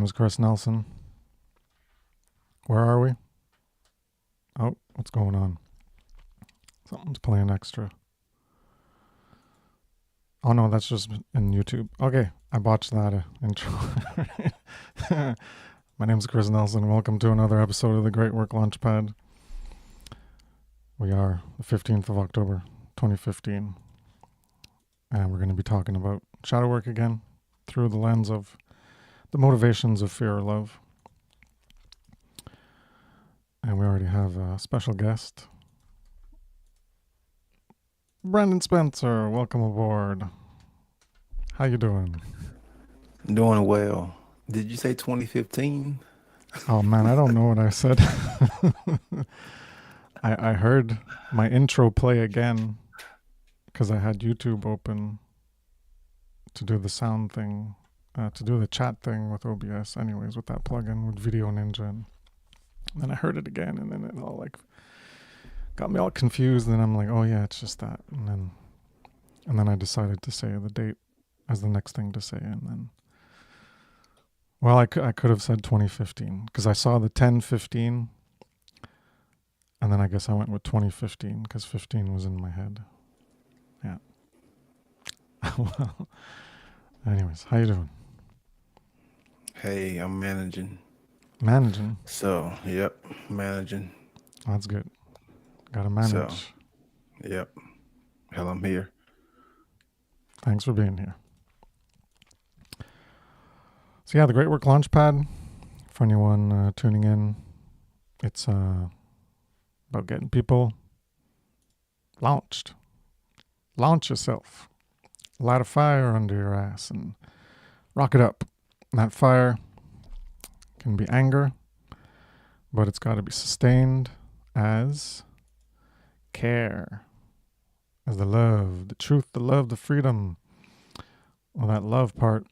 name is Kris Nelson. Where are we? Oh, what's going on? Something's playing extra. Oh no, that's just in YouTube. Okay, I botched that intro. My name is Kris Nelson. Welcome to another episode of the Great Work Launchpad. We are the 15th of October, 2015. And we're going to be talking about shadow work again through the lens of the motivations of fear or love. And we already have a special guest. Brandon Spencer, welcome aboard. How you doing? Doing well. Did you say 2015? Oh man, I don't know what I said. I heard my intro play again because I had YouTube open to do the sound thing, to do the chat thing with OBS anyways, with that plugin with Video Ninja. And then I heard it again and then it all like got me all confused. And I'm like, oh yeah, it's just that. And then I decided to say the date as the next thing to say. And then, well, I could have said 2015 because I saw the 1015. And then I guess I went with 2015 because 15 was in my head. Yeah. Well, anyways, how you doing? Hey, I'm managing. Managing? So, yep, managing. That's good. Gotta manage. So, yep. Hell, I'm here. Thanks for being here. So yeah, the Great Work Launchpad, for anyone tuning in, it's about getting people launched. Launch yourself. Light a fire under your ass and rock it up. And that fire can be anger, but it's got to be sustained as care, as the love, the truth, the love, the freedom. Well, that love part,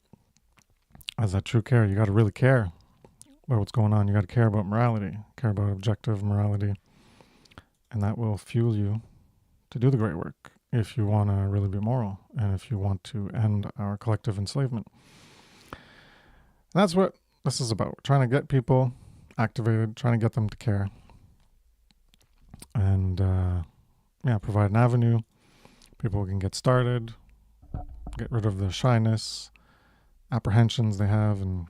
as that true care, you got to really care about what's going on. You got to care about morality, care about objective morality, and that will fuel you to do the great work if you want to really be moral and if you want to end our collective enslavement. And that's what this is about. We're trying to get people activated, trying to get them to care, and provide an avenue. People can get started, get rid of the shyness, apprehensions they have, and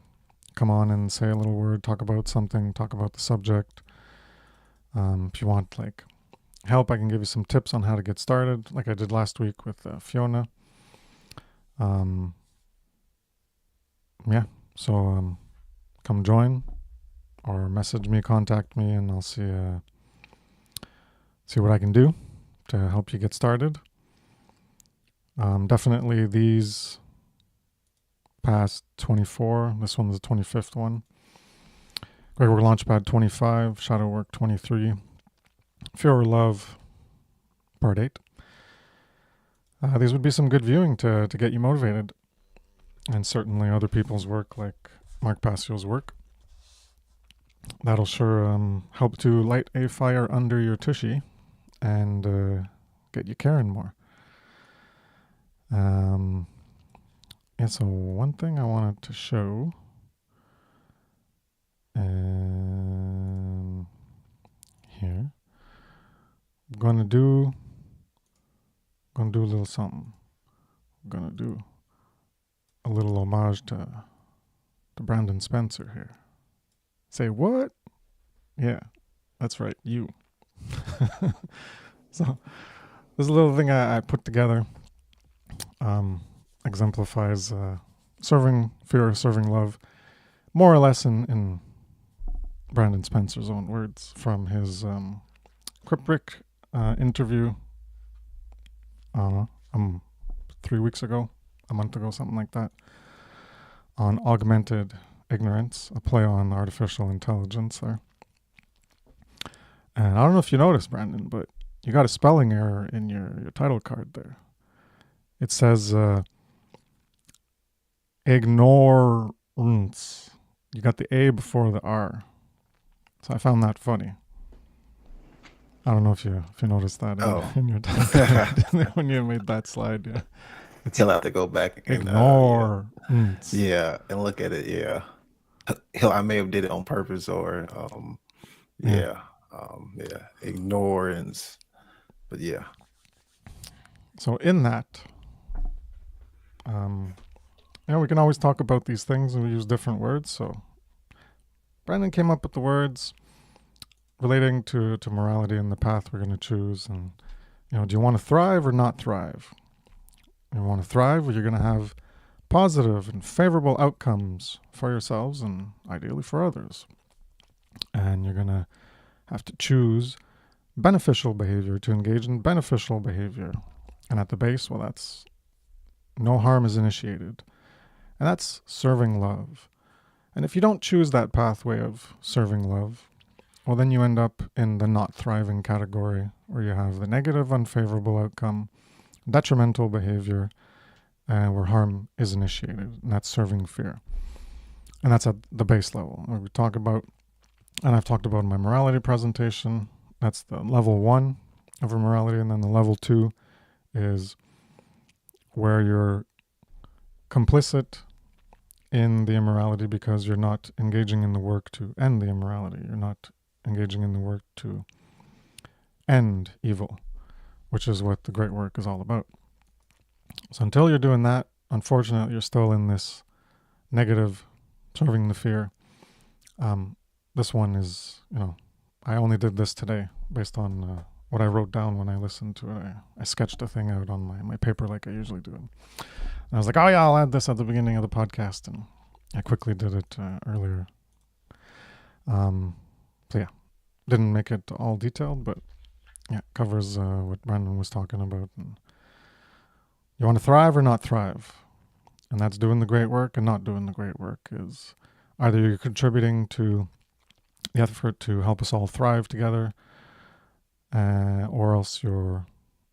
come on and say a little word, talk about something, talk about the subject. If you want like help, I can give you some tips on how to get started, like I did last week with Fiona. So come join or message me, contact me, and I'll see what I can do to help you get started. Definitely these past 24, this one's the 25th one. Great Work Launchpad 25, Shadow Work 23, Fear or Love Part 8. These would be some good viewing to get you motivated. And certainly other people's work, like Mark Passio's work. That'll sure help to light a fire under your tushy and get you caring more. So one thing I wanted to show here, I'm gonna do a little something. I'm gonna do a little homage to Brandon Spencer here. Say what? Yeah, that's right, you. So this little thing I put together exemplifies serving fear, serving love, more or less in Brandon Spencer's own words from his cryptic interview 3 weeks ago, a month ago, something like that, on augmented ignorance, a play on artificial intelligence there. And I don't know if you noticed, Brandon, but you got a spelling error in your title card there. It says ignorance. You got the A before the R. So I found that funny. I don't know if you noticed that in your title card when you made that slide. Yeah. He'll have to go back and Ignore. yeah, and look at it. Yeah. I may have did it on purpose or Yeah. ignorance. But yeah. So in that, we can always talk about these things and we use different words. So Brandon came up with the words relating to morality and the path we're going to choose. And, do you want to thrive or not thrive? You want to thrive, or you're going to have positive and favorable outcomes for yourselves and ideally for others. And you're going to have to choose beneficial behavior to engage in beneficial behavior. And at the base, well, that's no harm is initiated. And that's serving love. And if you don't choose that pathway of serving love, well, then you end up in the not thriving category, where you have the negative, unfavorable outcome, detrimental behavior, where harm is initiated, and that's serving fear. And that's at the base level. We talk about, and I've talked about in my morality presentation, that's the level 1 of morality, and then the level 2 is where you're complicit in the immorality because you're not engaging in the work to end the immorality. You're not engaging in the work to end evil, which is what the great work is all about. So until you're doing that, unfortunately, you're still in this negative, serving the fear. This one is, I only did this today based on what I wrote down when I listened to it. I sketched a thing out on my paper like I usually do. And I was like, oh yeah, I'll add this at the beginning of the podcast. And I quickly did it earlier. So yeah, didn't make it all detailed, but yeah, it covers what Brandon was talking about. And you want to thrive or not thrive? And that's doing the great work and not doing the great work. Is either you're contributing to the effort to help us all thrive together, or else you're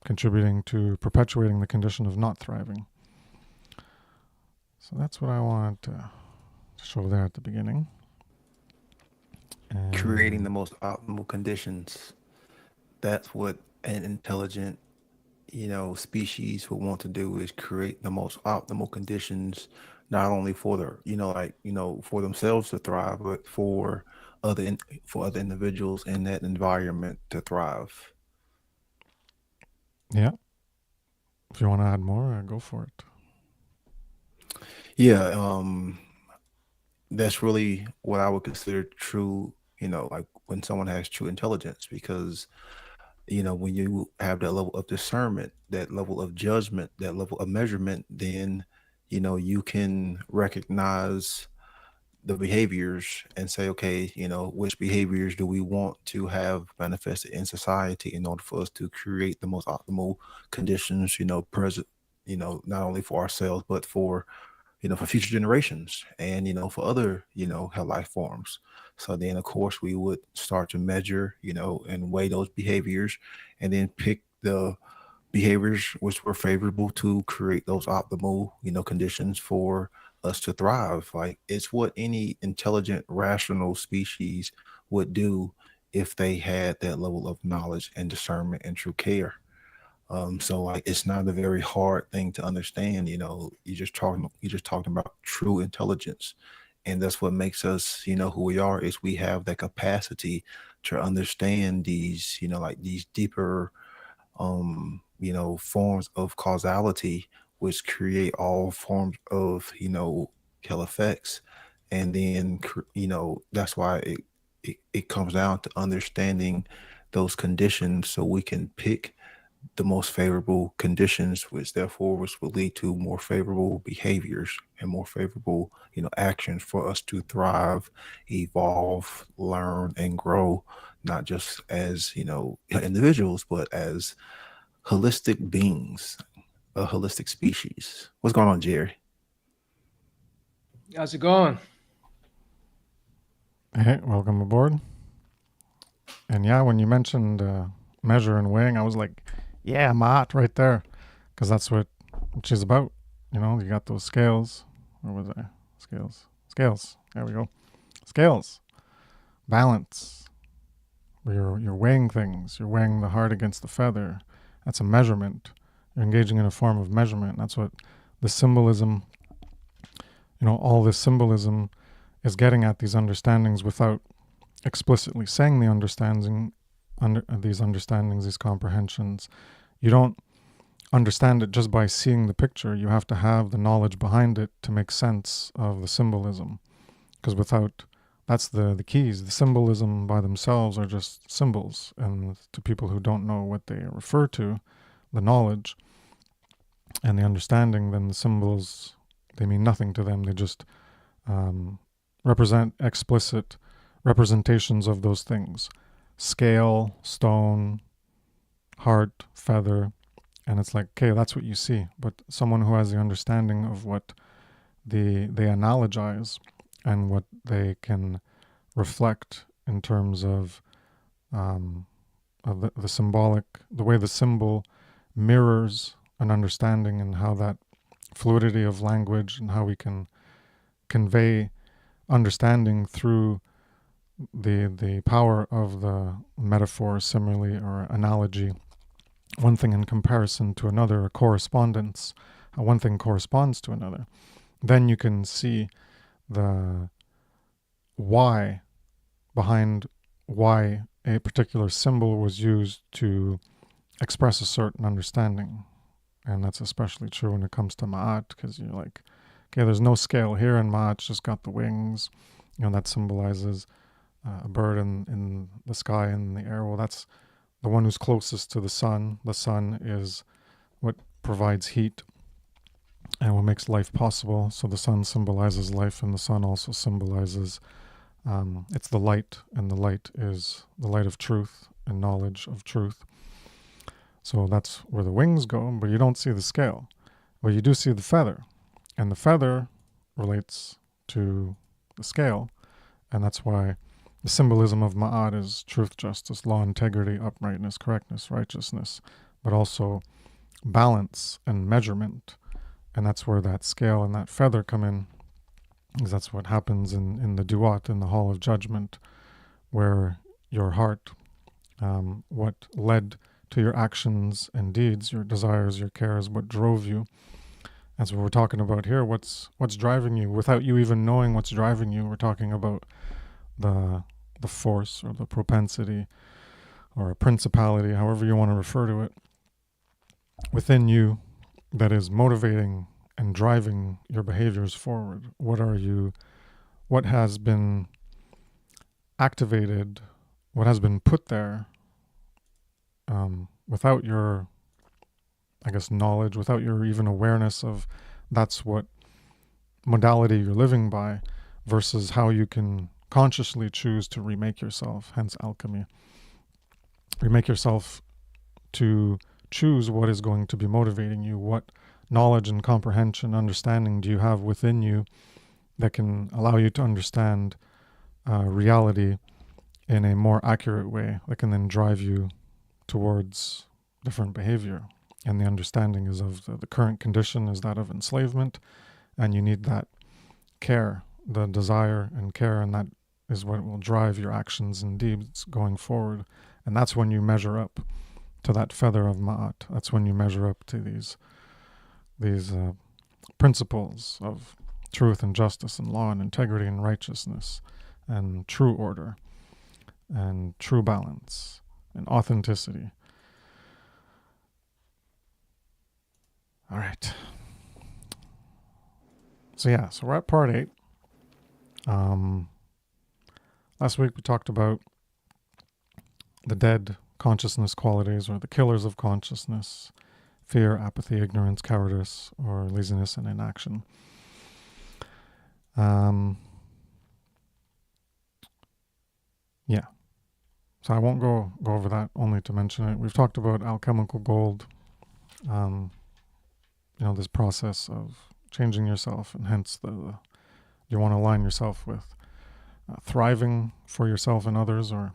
contributing to perpetuating the condition of not thriving. So that's what I wanted to show there at the beginning. Creating the most optimal conditions. That's what an intelligent, species would want to do, is create the most optimal conditions, not only for their, for themselves to thrive, but for other individuals in that environment to thrive. Yeah. If you want to add more, go for it. Yeah, that's really what I would consider true, like when someone has true intelligence, because when you have that level of discernment, that level of judgment, that level of measurement, then you can recognize the behaviors and say, okay, which behaviors do we want to have manifested in society in order for us to create the most optimal conditions, present, not only for ourselves, but for future generations and, for other, life forms. So then, of course, we would start to measure, and weigh those behaviors and then pick the behaviors which were favorable to create those optimal, conditions for us to thrive. Like, it's what any intelligent, rational species would do if they had that level of knowledge and discernment and true care. So like, it's not a very hard thing to understand. You just talking about true intelligence, and that's what makes us, who we are. Is we have that capacity to understand these, like these deeper, forms of causality, which create all forms of, hell effects, and then that's why it comes down to understanding those conditions so we can pick the most favorable conditions, which will lead to more favorable behaviors and more favorable, actions for us to thrive, evolve, learn, and grow, not just as, individuals, but as holistic beings, a holistic species. What's going on, Jerry? How's it going? Hey, welcome aboard. And yeah, when you mentioned measure and weighing, I was like, yeah, Matt, right there. Because that's what she's about. You got those scales. Where was I? Scales. There we go. Scales. Balance. Where you're weighing things. You're weighing the heart against the feather. That's a measurement. You're engaging in a form of measurement. That's what the symbolism, all this symbolism is getting at these understandings without explicitly saying the these understandings, these comprehensions. You don't understand it just by seeing the picture. You have to have the knowledge behind it to make sense of the symbolism. Because that's the keys. The symbolism by themselves are just symbols. And to people who don't know what they refer to, the knowledge and the understanding, then the symbols, they mean nothing to them. They just represent explicit representations of those things. Scale, stone, heart, feather. And it's like, okay, that's what you see. But someone who has the understanding of what they analogize and what they can reflect in terms of the symbolic, the way the symbol mirrors an understanding, and how that fluidity of language and how we can convey understanding through the power of the metaphor, simile, or analogy. One thing in comparison to another, a correspondence, how one thing corresponds to another. Then you can see the why behind why a particular symbol was used to express a certain understanding. And that's especially true when it comes to Ma'at, because you're like, okay, there's no scale here, and Ma'at's just got the wings. That symbolizes a bird in the sky and the air. Well, that's the one who's closest to the sun. The sun is what provides heat and what makes life possible. So the sun symbolizes life, and the sun also symbolizes, it's the light, and the light is the light of truth and knowledge of truth. So that's where the wings go, but you don't see the scale. Well, you do see the feather, and the feather relates to the scale, and that's why the symbolism of Ma'at is truth, justice, law, integrity, uprightness, correctness, righteousness, but also balance and measurement. And that's where that scale and that feather come in, because that's what happens in the duat, in the hall of judgment, where your heart, what led to your actions and deeds, your desires, your cares, what drove you. That's what we're talking about here. What's driving you without you even knowing what's driving you. We're talking about the force or the propensity or a principality, however you want to refer to it, within you that is motivating and driving your behaviors forward. What has been activated, what has been put there without your, knowledge, without your even awareness of that's what modality you're living by, versus how you can consciously choose to remake yourself, hence alchemy. Remake yourself to choose what is going to be motivating you, what knowledge and comprehension, understanding do you have within you that can allow you to understand reality in a more accurate way, that can then drive you towards different behavior. And the understanding is of the current condition is that of enslavement, and you need that care, the desire and care, and that is what will drive your actions and deeds going forward. And that's when you measure up to that feather of Ma'at. That's when you measure up to these principles of truth and justice and law and integrity and righteousness and true order and true balance and authenticity. All right. So we're at part 8. Last week we talked about the dead consciousness qualities, or the killers of consciousness: fear, apathy, ignorance, cowardice, or laziness and inaction. So I won't go over that, only to mention it. We've talked about alchemical gold, this process of changing yourself, and hence you want to align yourself with thriving for yourself and others, or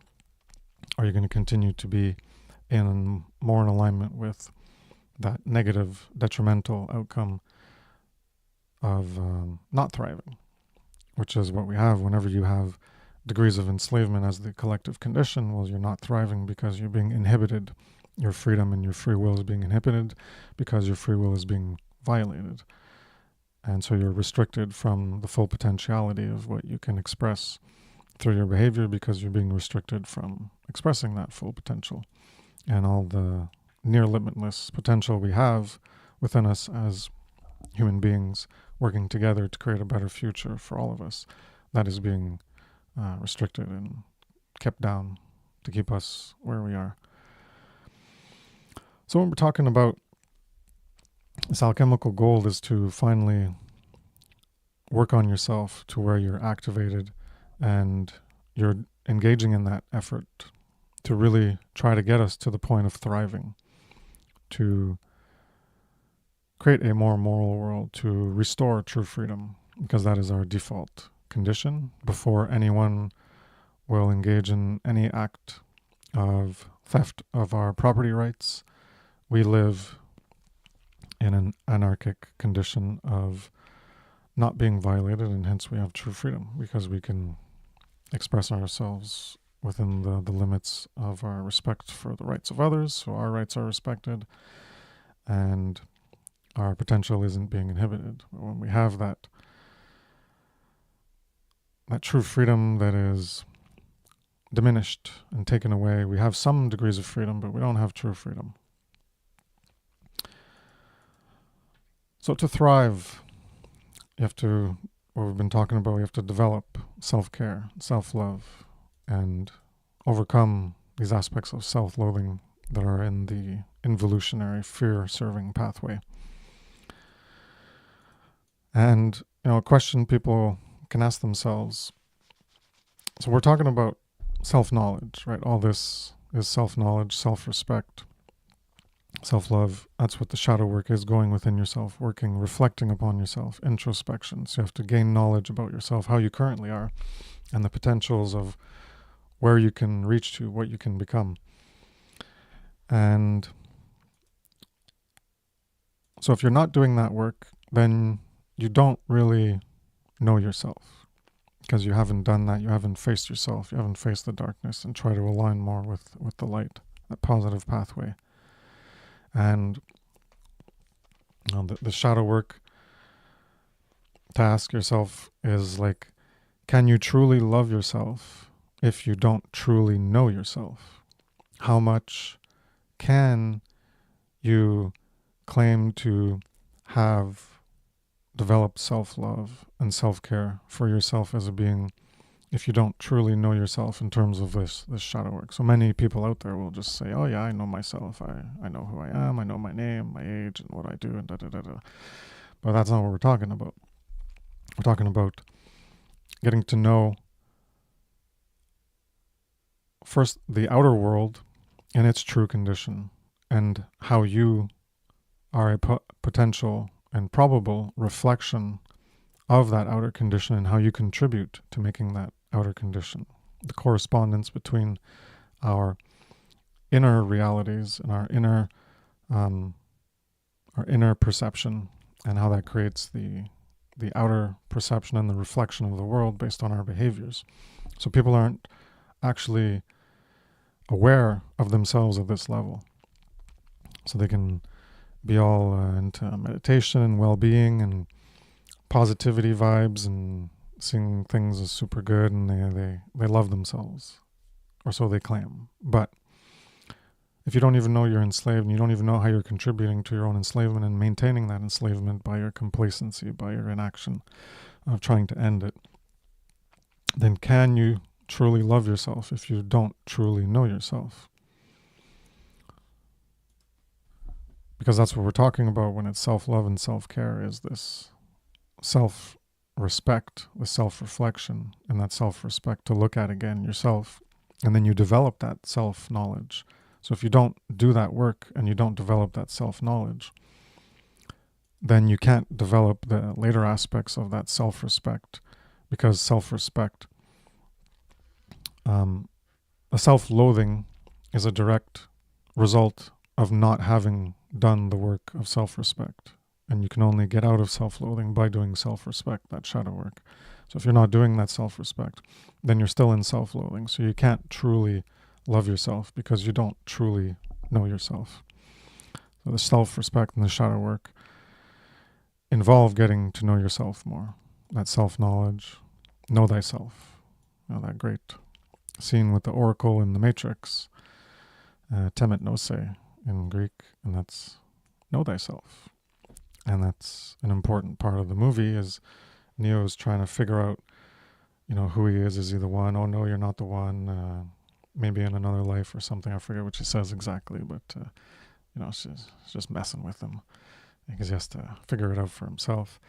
are you going to continue to be more in alignment with that negative, detrimental outcome of not thriving, which is what we have whenever you have degrees of enslavement as the collective condition. Well, you're not thriving because you're being inhibited. Your freedom and your free will is being inhibited because your free will is being violated. And so you're restricted from the full potentiality of what you can express through your behavior because you're being restricted from expressing that full potential and all the near limitless potential we have within us as human beings working together to create a better future for all of us. That is being restricted and kept down to keep us where we are. So when we're talking about this alchemical goal is to finally work on yourself to where you're activated and you're engaging in that effort to really try to get us to the point of thriving, to create a more moral world, to restore true freedom, because that is our default condition before anyone will engage in any act of theft of our property rights. We live in an anarchic condition of not being violated, and hence we have true freedom because we can express ourselves within the limits of our respect for the rights of others, so our rights are respected and our potential isn't being inhibited. When we have that true freedom that is diminished and taken away, we have some degrees of freedom, but we don't have true freedom. So to thrive, you have to, what we've been talking about, you have to develop self-care, self-love, and overcome these aspects of self-loathing that are in the involutionary fear-serving pathway. And, a question people can ask themselves. So we're talking about self-knowledge, right? All this is self-knowledge, self-respect, self-love. That's what the shadow work is, going within yourself, working, reflecting upon yourself, introspection. So you have to gain knowledge about yourself, how you currently are, and the potentials of where you can reach to, what you can become. And so if you're not doing that work, then you don't really know yourself because you haven't done that. You haven't faced yourself. You haven't faced the darkness and try to align more with the light, that positive pathway. And the shadow work to ask yourself is like, can you truly love yourself if you don't truly know yourself? How much can you claim to have developed self-love and self-care for yourself as a being if you don't truly know yourself in terms of this shadow work? So many people out there will just say, oh yeah, I know myself. I know who I am. I know my name, my age, and what I do, and da-da-da-da. But that's not what we're talking about. We're talking about getting to know first the outer world in its true condition and how you are a potential and probable reflection of that outer condition and how you contribute to making that outer condition. The correspondence between our inner realities and our inner perception and how that creates the outer perception and the reflection of the world based on our behaviors. So people aren't actually aware of themselves at this level. So they can be all into meditation and well-being and positivity vibes and seeing things as super good, and they love themselves, or so they claim. But if you don't even know you're enslaved and you don't even know how you're contributing to your own enslavement and maintaining that enslavement by your complacency, by your inaction of trying to end it, then can you truly love yourself if you don't truly know yourself? Because that's what we're talking about when it's self-love and self-care, is this self-respect, the self-reflection, and that self-respect to look at again yourself. And then you develop that self-knowledge. So if you don't do that work and you don't develop that self-knowledge, then you can't develop the later aspects of that self-respect, because self-respect, a self-loathing is a direct result of not having done the work of self-respect. And you can only get out of self-loathing by doing self-respect, that shadow work. So if you're not doing that self-respect, then you're still in self-loathing. So you can't truly love yourself because you don't truly know yourself. So the self-respect and the shadow work involve getting to know yourself more. That self-knowledge, know thyself. That great scene with the oracle in the Matrix, temet nose in Greek, and that's know thyself. And that's an important part of the movie is Neo's trying to figure out, who he is. Is he the one? Oh, no, you're not the one. Maybe in another life or something. I forget what she says exactly, but, she's just messing with him because he has to figure it out for himself.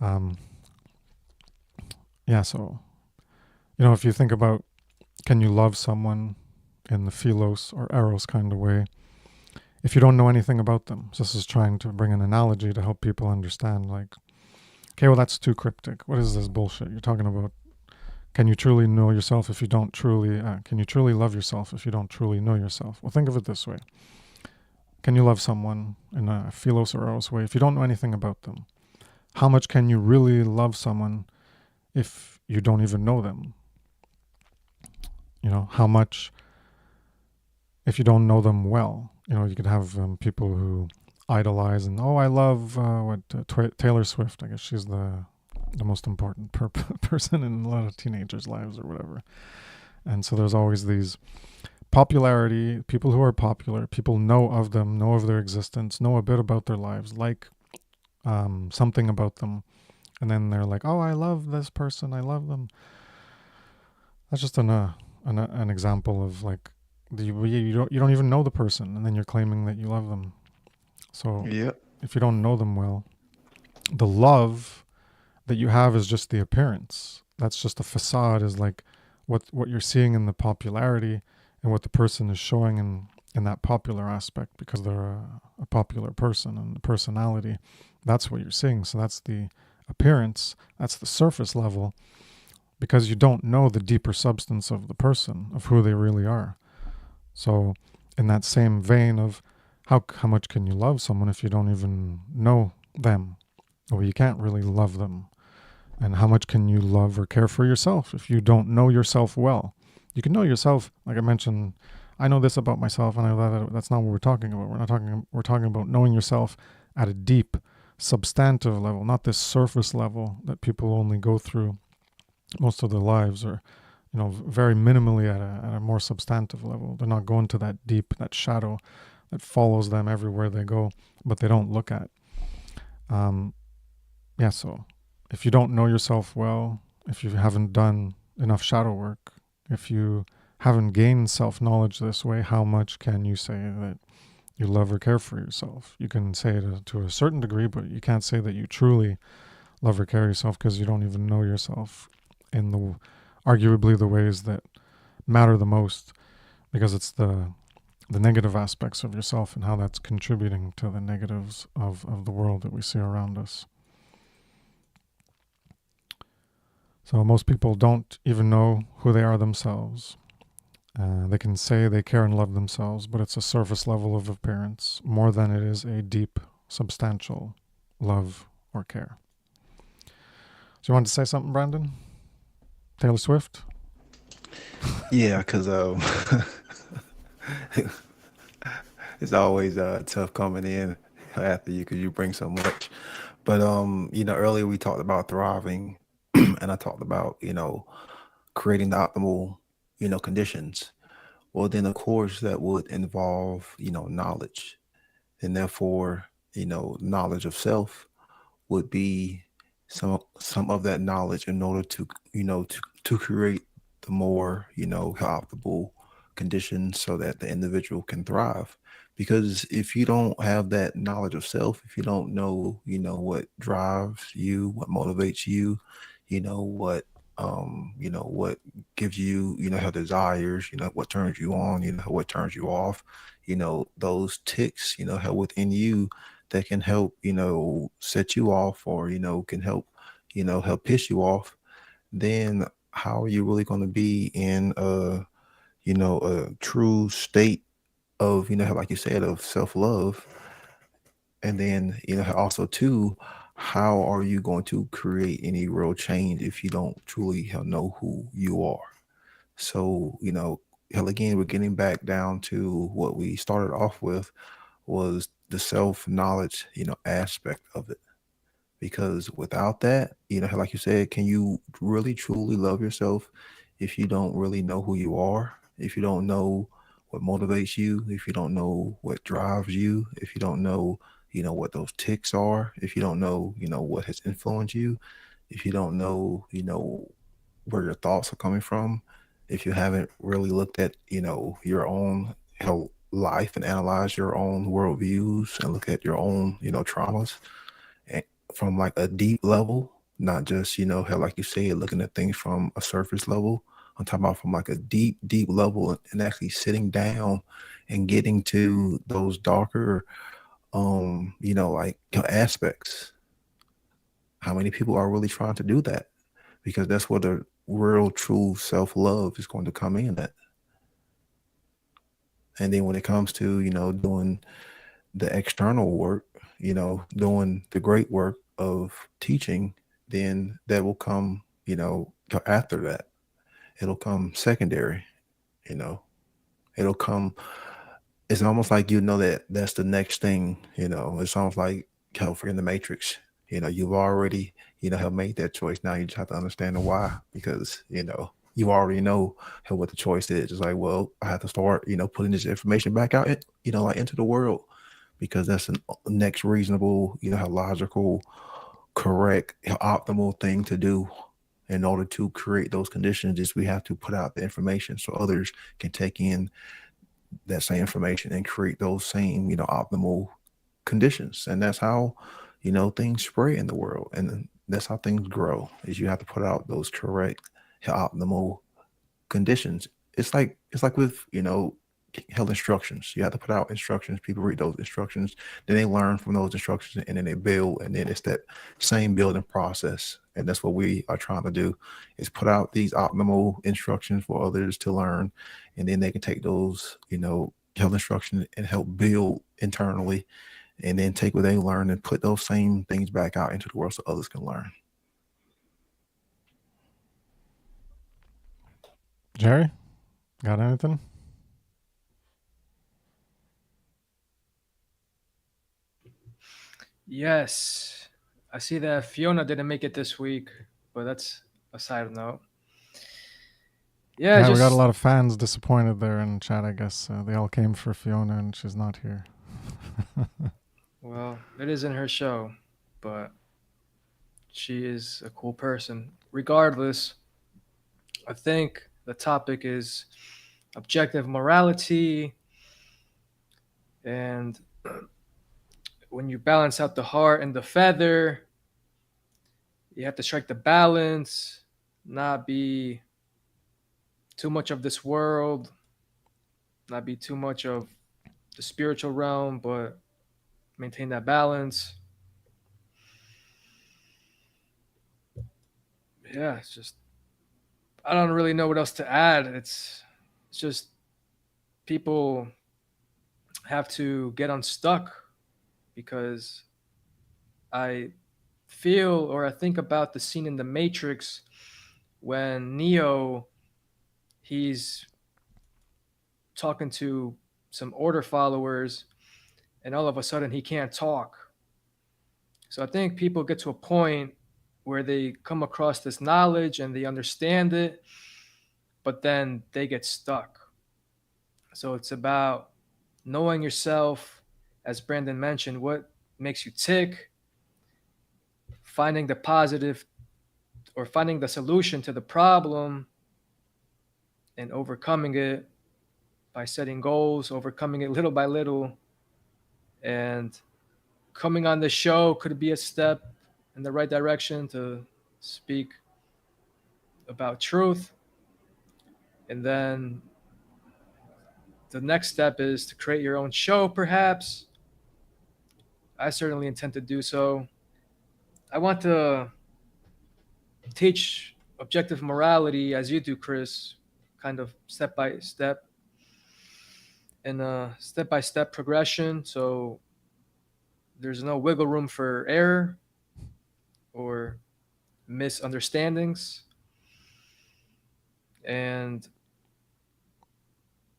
So, if you think about, can you love someone in the philos or eros kind of way if you don't know anything about them? So this is trying to bring an analogy to help people understand, like, okay, well, that's too cryptic. What is this bullshit you're talking about? Can you truly know yourself if you don't truly, can you truly love yourself if you don't truly know yourself? Well, think of it this way. Can you love someone in a philos or eros way if you don't know anything about them? How much can you really love someone if you don't even know them? How much if you don't know them well? You could have people who idolize and, I love Taylor Swift. I guess she's the most important person in a lot of teenagers' lives or whatever. And so there's always these popularity, people who are popular, people know of them, know of their existence, know a bit about their lives, like something about them. And then they're like, I love this person, I love them. That's just an example of like, you don't even know the person, and then you're claiming that you love them. So if you don't know them well, the love that you have is just the appearance. That's just a facade, is like what you're seeing in the popularity and what the person is showing in that popular aspect, because they're a popular person and the personality. That's what you're seeing. So that's the appearance. That's the surface level, because you don't know the deeper substance of the person, of who they really are. So in that same vein of how much can you love someone if you don't even know them? Well, you can't really love them. And how much can you love or care for yourself if you don't know yourself well? You can know yourself, like I mentioned, I know this about myself, and I know that. That's not what we're talking about. We're talking about knowing yourself at a deep, substantive level, not this surface level that people only go through most of their lives, or very minimally at a more substantive level. They're not going to that deep, that shadow that follows them everywhere they go, but they don't look at. So if you don't know yourself well, if you haven't done enough shadow work, if you haven't gained self-knowledge this way, how much can you say that you love or care for yourself? You can say it to a certain degree, but you can't say that you truly love or care yourself, because you don't even know yourself in arguably the ways that matter the most, because it's the negative aspects of yourself and how that's contributing to the negatives of the world that we see around us. So most people don't even know who they are themselves. They can say they care and love themselves, but it's a surface level of appearance more than it is a deep, substantial love or care. So you want to say something, Brandon? Taylor Swift? Yeah, because it's always tough coming in after you, because you bring so much. But earlier we talked about thriving, and I talked about creating the optimal conditions. Well, then of course that would involve knowledge, and therefore knowledge of self would be some of that knowledge in order to to create the more optimal conditions so that the individual can thrive. Because if you don't have that knowledge of self, if you don't know what drives you, what motivates you, what gives you have desires, what turns you on, what turns you off, those ticks have within you that can help set you off, or can help help piss you off. Then how are you really going to be in a true state of like you said, of self-love? And then also too, how are you going to create any real change if you don't truly know who you are? So hell, again, we're getting back down to what we started off with, was the self-knowledge aspect of it. Because without that, like you said, can you really truly love yourself if you don't really know who you are? If you don't know what motivates you, if you don't know what drives you, if you don't know, what those ticks are, if you don't know, what has influenced you, if you don't know, where your thoughts are coming from, if you haven't really looked at, your own life and analyze your own worldviews and look at your own, traumas and from like a deep level, not just, how like you say, looking at things from a surface level. I'm talking about from like a deep, deep level and actually sitting down and getting to those darker like aspects. How many people are really trying to do that? Because that's where the real true self-love is going to come in at. And then when it comes to, doing the external work, doing the great work of teaching, then that will come, after that. It'll come secondary, you know. It'll come, it's almost like that that's the next thing, It's almost like in the Matrix. You've already, have made that choice. Now you just have to understand the why, because, you already know what the choice is. It's like, well, I have to start, putting this information back out, like into the world, because that's the next reasonable, logical, correct, optimal thing to do. In order to create those conditions, is we have to put out the information so others can take in that same information and create those same, optimal conditions. And that's how, things spread in the world. And that's how things grow, is you have to put out those correct, optimal conditions. It's like with, health instructions. You have to put out instructions. People read those instructions, then they learn from those instructions, and then they build. And then it's that same building process. And that's what we are trying to do, is put out these optimal instructions for others to learn, and then they can take those, health instructions and help build internally, and then take what they learn and put those same things back out into the world so others can learn. Jerry, got anything? Yes. I see that Fiona didn't make it this week, but that's a side note. Yeah, Yeah, we got a just, lot of fans disappointed there in chat, I guess. They all came for Fiona and she's not here. well, it isn't her show, but she is a cool person. Regardless, I think the topic is objective morality, and when you balance out the heart and the feather, you have to strike the balance, not be too much of this world, not be too much of the spiritual realm, but maintain that balance. Yeah, it's just, I don't really know what else to add. It's just people have to get unstuck, because I feel, or I think about the scene in the Matrix when Neo, he's talking to some order followers, and all of a sudden he can't talk. So I think people get to a point where they come across this knowledge and they understand it, but then they get stuck. So it's about knowing yourself, as Brandon mentioned, what makes you tick, finding the positive, or finding the solution to the problem, and overcoming it by setting goals, overcoming it little by little. And coming on the show could be a step in the right direction to speak about truth. And then the next step is to create your own show, perhaps. I certainly intend to do so. I want to teach objective morality as you do, Kris, kind of step by step, in a step by step progression. So there's no wiggle room for error or misunderstandings. And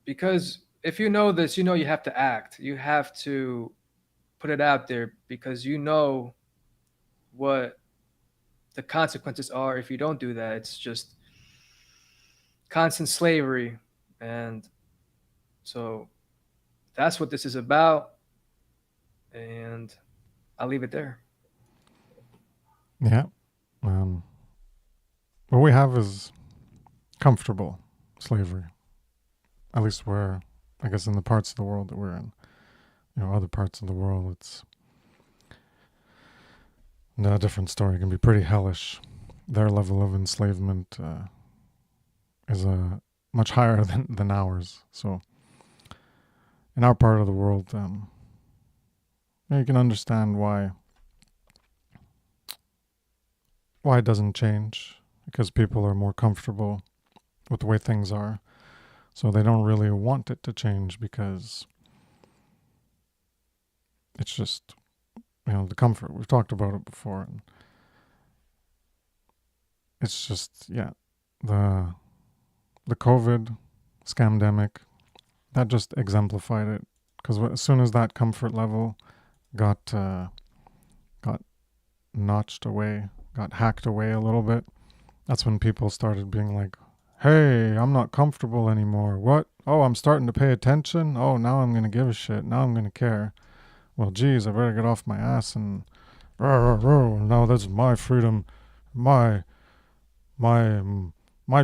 because if you know this, you know you have to act. You have to put it out there, because you know what the consequences are if you don't do that. It's just constant slavery. And so that's what this is about. And I'll leave it there. Yeah. What we have is comfortable slavery. At least we're, I guess, in the parts of the world that we're in. Other parts of the world, it's a different story. It can be pretty hellish. Their level of enslavement is much higher than ours. So in our part of the world, you can understand why it doesn't change, because people are more comfortable with the way things are. So they don't really want it to change because it's just, the comfort. We've talked about it before. And it's just, the COVID scamdemic, that just exemplified it. Because as soon as that comfort level got notched away, got hacked away a little bit, that's when people started being like, hey, I'm not comfortable anymore. What? Oh, I'm starting to pay attention? Oh, now I'm going to give a shit. Now I'm going to care. Well, geez, I better get off my ass and now this is my freedom, my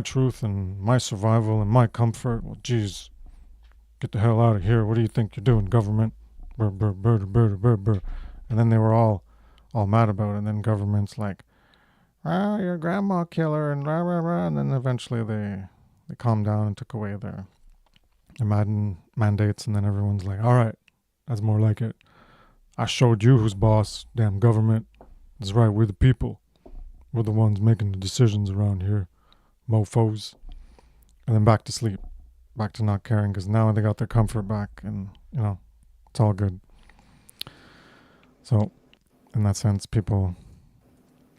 truth and my survival and my comfort. Well, geez, get the hell out of here. What do you think you're doing, government? Brr, brr, brr, brr, brr, brr. And then they were all mad about it. And then government's like, you're a grandma killer and rah, rah, rah. And then eventually they calmed down and took away their mandates. And then everyone's like, all right, that's more like it. I showed you who's boss, damn government. That's right, we're the people. We're the ones making the decisions around here, mofos. And then back to sleep, back to not caring, because now they got their comfort back, and it's all good. So in that sense, people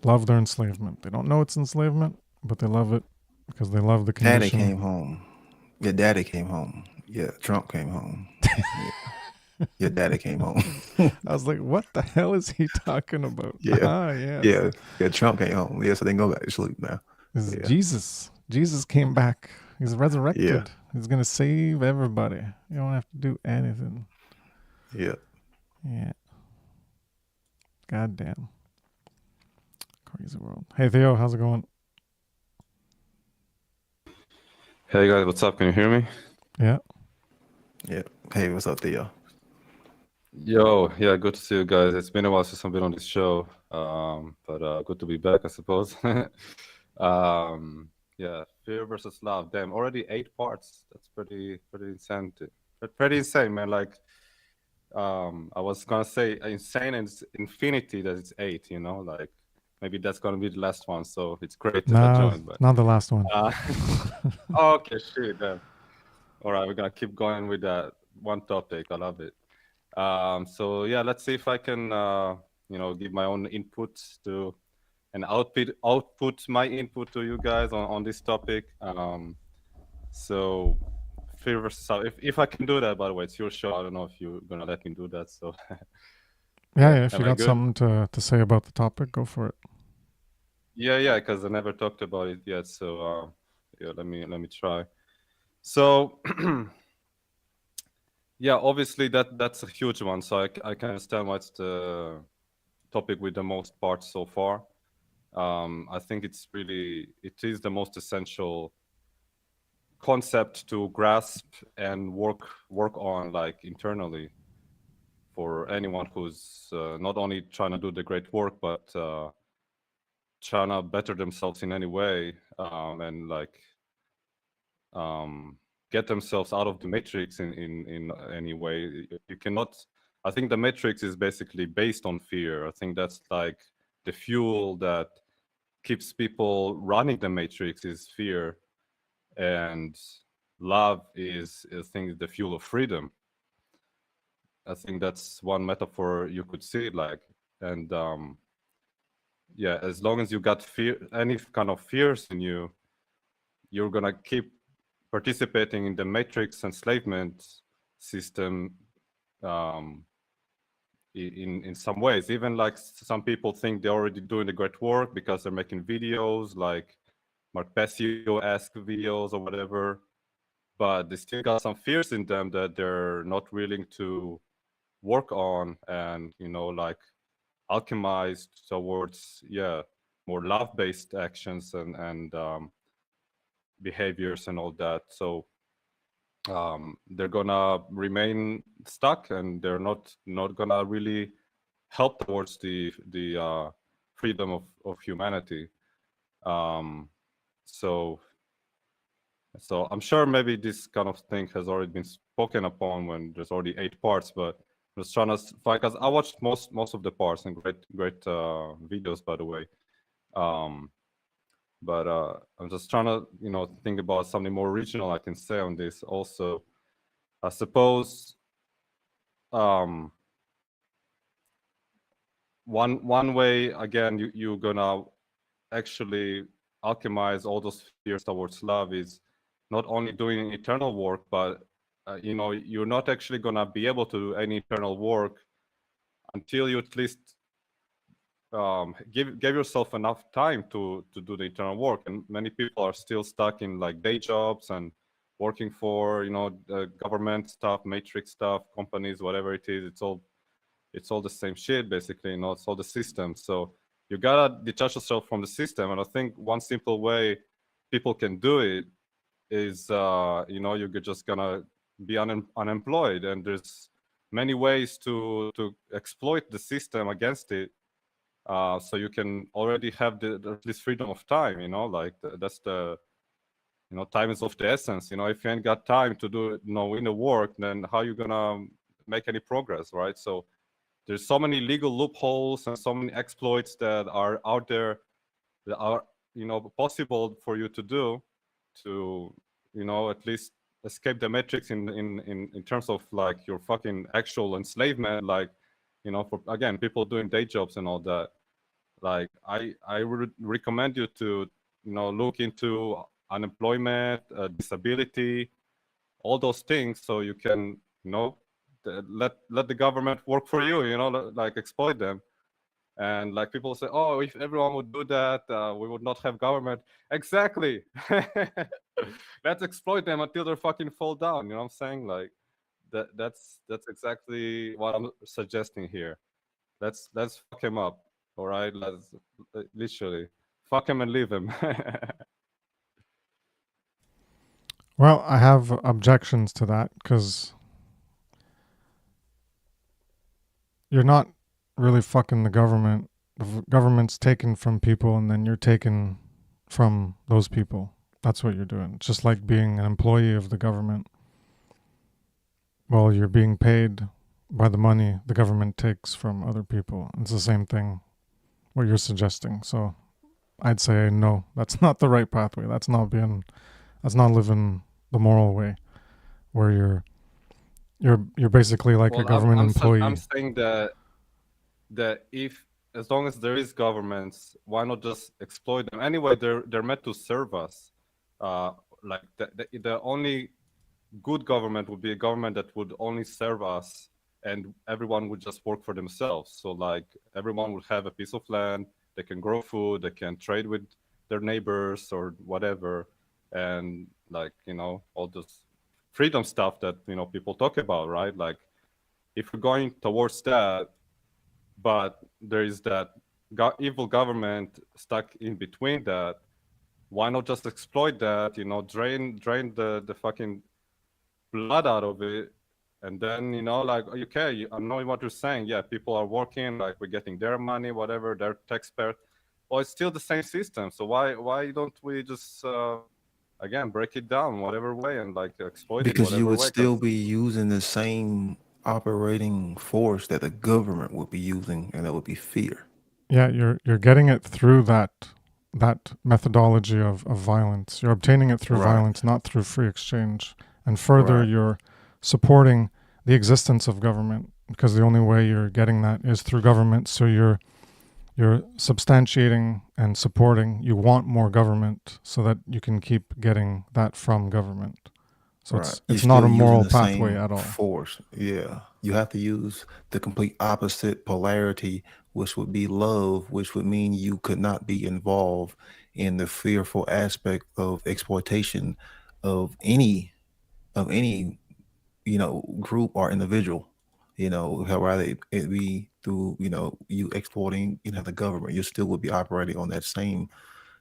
love their enslavement. They don't know it's enslavement, but they love it because they love the condition. Daddy came home. Your daddy came home. Yeah, Trump came home. Your daddy came home. I was like, what the hell is he talking about? Yeah. Yes. Yeah, Trump came home. Yeah, so they can go back to sleep now. This is Jesus. Jesus came back. He's resurrected. Yeah. He's going to save everybody. You don't have to do anything. Yeah. Yeah. God damn. Crazy world. Hey, Theo, how's it going? Hey guys, what's up? Can you hear me? Yeah. Yeah. Hey, what's up, Theo? Yo, yeah, good to see you guys. It's been a while since I've been on this show, but good to be back, I suppose. Yeah, fear versus love. Damn, already 8 parts. That's pretty insane. Pretty insane, man. Like, I was gonna say insane and infinity that it's 8. Like maybe that's gonna be the last one. So it's great that I joined. But not the last one. okay, shit. Then. All right, we're gonna keep going with that one topic. I love it. So yeah, let's see if I can, give my own input to and output my input to you guys on this topic. So fear versus love. If I can do that, by the way, it's your show. I don't know if you're gonna let me do that. So yeah. If you got something to say about the topic, go for it. Yeah, because I never talked about it yet. So yeah, let me try. So. Yeah, obviously that's a huge one. So I can understand why it's the topic with the most parts so far. I think it is the most essential concept to grasp and work on, like, internally, for anyone who's not only trying to do the great work, but trying to better themselves in any way, and like get themselves out of the matrix in any way. You cannot. I think the matrix is basically based on fear. I think that's like the fuel that keeps people running the matrix is fear, and love is, I think, the fuel of freedom. I think that's one metaphor you could see it like. And yeah, as long as you got fear, any kind of fears in you, you're gonna keep participating in the matrix enslavement system, in some ways. Even like some people think they're already doing the great work because they're making videos like Mark Pesio-esque videos or whatever, but they still got some fears in them that they're not willing to work on and, you know, like alchemized towards, more love-based actions and behaviors and all that. So they're gonna remain stuck, and they're not gonna really help towards the freedom of humanity. So I'm sure maybe this kind of thing has already been spoken upon when there's already 8 parts, but I'm just trying to find, because I watched most of the parts, and great videos, by the way. But I'm just trying to, you know, think about something more original I can say on this also. I suppose one way, again, you're gonna actually alchemize all those fears towards love is not only doing eternal work, but you know, you're not actually gonna be able to do any eternal work until you at least give yourself enough time to do the eternal work. And many people are still stuck in like day jobs and working for, you know, government stuff, matrix stuff, companies, whatever it is. It's all the same shit, basically. You know, it's all the system. So you gotta detach yourself from the system. And I think one simple way people can do it is, you know, you're just gonna be unemployed, and there's many ways to exploit the system against it. So you can already have at least freedom of time. You know, like that's the, you know, time is of the essence. You know, if you ain't got time to do, you know, inner work, then how you gonna make any progress, right? So there's so many legal loopholes and so many exploits that are out there that are, you know, possible for you to do to, you know, at least escape the matrix in terms of like your fucking actual enslavement. Like, you know, for, again, people doing day jobs and all that. Like I would recommend you to, you know, look into unemployment, disability, all those things, so you can, you know, let the government work for you, you know, like exploit them. And like people say, oh, if everyone would do that, we would not have government. Exactly. Let's exploit them until they fucking fall down. You know what I'm saying? Like that's exactly what I'm suggesting here. Let's fuck him up. All right, let's literally fuck him and leave him. Well, I have objections to that because you're not really fucking the government. The government's taken from people, and then you're taken from those people. That's what you're doing. It's just like being an employee of the government. Well, you're being paid by the money the government takes from other people. It's the same thing, what you're suggesting. So I'd say no, that's not the right pathway. That's not living the moral way, where you're basically like a government employee. I'm saying that if, as long as there is governments, why not just exploit them? Anyway, they're meant to serve us. Like the only good government would be a government that would only serve us, and everyone would just work for themselves. So like everyone would have a piece of land, they can grow food, they can trade with their neighbors or whatever, and like, you know, all this freedom stuff that, you know, people talk about, right? Like if we're going towards that, but there is that evil government stuck in between that, why not just exploit that, you know, drain the fucking blood out of it, and then, you know, like, okay, I know what you're saying. Yeah, people are working, like we're getting their money, whatever, their taxpayer. Well, it's still the same system. So why don't we just again break it down whatever way and like exploit it Because you whatever would way? still be using the same operating force that the government would be using, and that would be fear. Yeah, you're getting it through that methodology of violence. You're obtaining it through Right. violence, not through free exchange. And further, Right. you're supporting the existence of government, because the only way you're getting that is through government. So you're substantiating and supporting. You want more government so that you can keep getting that from government. So Right. it's You're not still a using moral the pathway same at all. force. Yeah. You have to use the complete opposite polarity, which would be love, which would mean you could not be involved in the fearful aspect of exploitation of any group or individual. However it be through, you exploiting, the government, you still would be operating on that same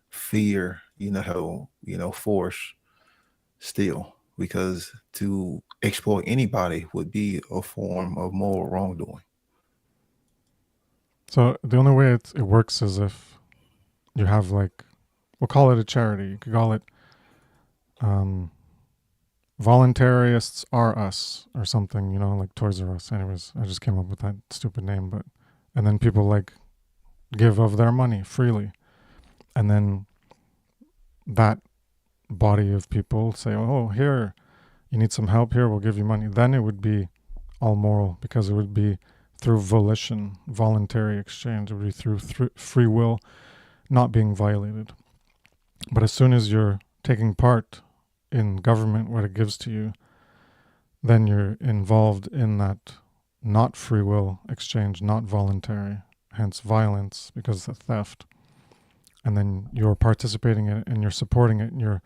fear, force still, because to exploit anybody would be a form of moral wrongdoing. So the only way it works is if you have like, we'll call it a charity. You could call it Voluntarists Are Us or something, like Toys R Us. Anyways, I just came up with that stupid name, and then people like give of their money freely. And then that body of people say, oh, here, you need some help here, we'll give you money. Then it would be all moral because it would be through volition, voluntary exchange. It would be through free will not being violated. But as soon as you're taking part in government, what it gives to you, then you're involved in that not free will exchange, not voluntary, hence violence because of theft. And then you're participating in it and you're supporting it and you're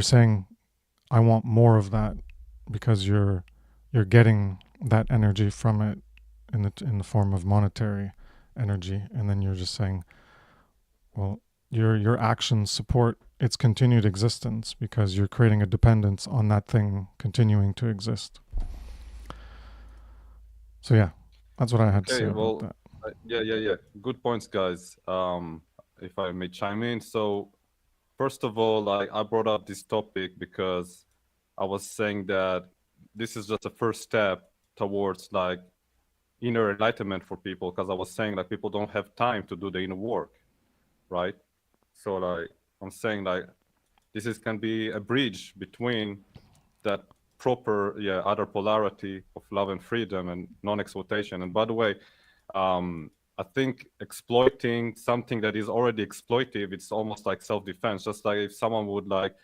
saying, I want more of that, because you're getting that energy from it in the form of monetary energy. And then you're just saying, well, your actions support its continued existence because you're creating a dependence on that thing continuing to exist. So yeah, that's what I had to say about that. Yeah. Good points, guys. If I may chime in. So first of all, like, I brought up this topic because I was saying that this is just a first step towards like inner enlightenment for people, because I was saying like people don't have time to do the inner work, right? So like I'm saying like this can be a bridge between that proper other polarity of love and freedom and non-exploitation. And by the way, I think exploiting something that is already exploitive, it's almost like self-defense. Just like if someone would like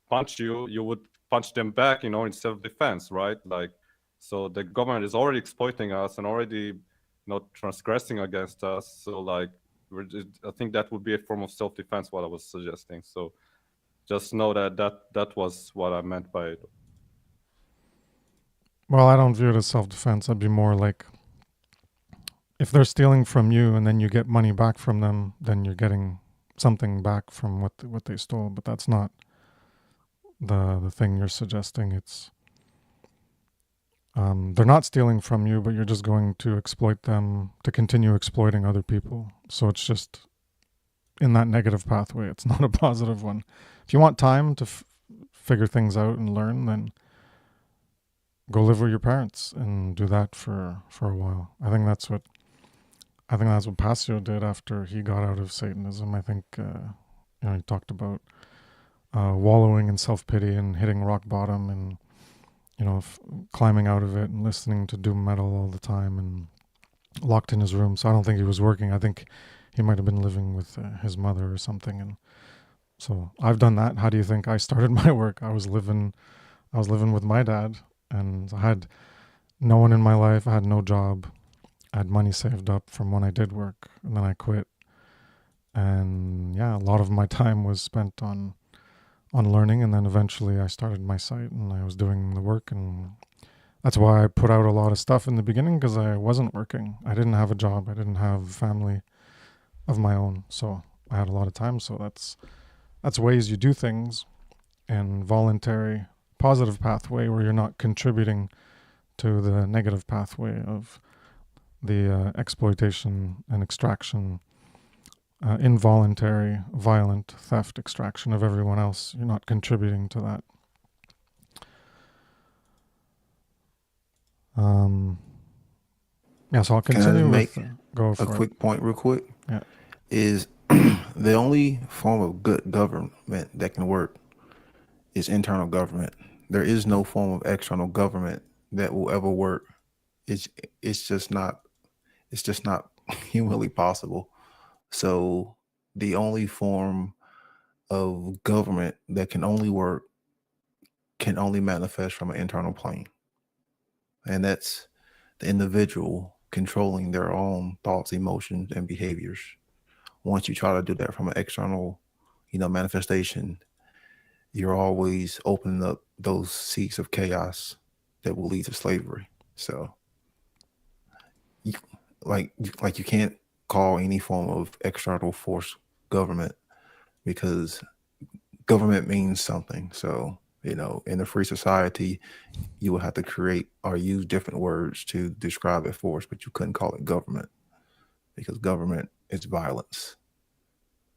punch you, you would punch them back, in self-defense, right? Like, so the government is already exploiting us and already not transgressing against us. So like, I think that would be a form of self-defense, what I was suggesting. So just know that was what I meant by it. Well, I don't view it as self-defense. I'd be more like, if they're stealing from you and then you get money back from them, then you're getting something back from what they stole. But that's not the thing you're suggesting. It's they're not stealing from you, but you're just going to exploit them to continue exploiting other people. So it's just in that negative pathway. It's not a positive one. If you want time to figure things out and learn, then go live with your parents and do that for a while. I think that's what Passio did after he got out of Satanism. I think he talked about wallowing in self-pity and hitting rock bottom and climbing out of it and listening to doom metal all the time and locked in his room. So I don't think he was working. I think he might have been living with his mother or something. And so I've done that. How do you think I started my work? I was living with my dad, and I had no one in my life. I had no job. I had money saved up from when I did work, and then I quit. And yeah, a lot of my time was spent on learning, and then eventually I started my site and I was doing the work, and that's why I put out a lot of stuff in the beginning, because I wasn't working. I didn't have a job. I didn't have a family of my own, so I had a lot of time. So that's ways you do things in voluntary positive pathway where you're not contributing to the negative pathway of the exploitation and extraction, involuntary, violent theft, extraction of everyone else. You're not contributing to that. So I'll continue make go a for quick point real quick? Yeah. Is the only form of good government that can work is internal government. There is no form of external government that will ever work. It's just not humanly possible. So the only form of government that can only work can only manifest from an internal plane. And that's the individual controlling their own thoughts, emotions, and behaviors. Once you try to do that from an external, manifestation, you're always opening up those seeds of chaos that will lead to slavery. So, you, you can't call any form of external force government, because government means something. So, in a free society, you would have to create or use different words to describe a force, but you couldn't call it government, because government is violence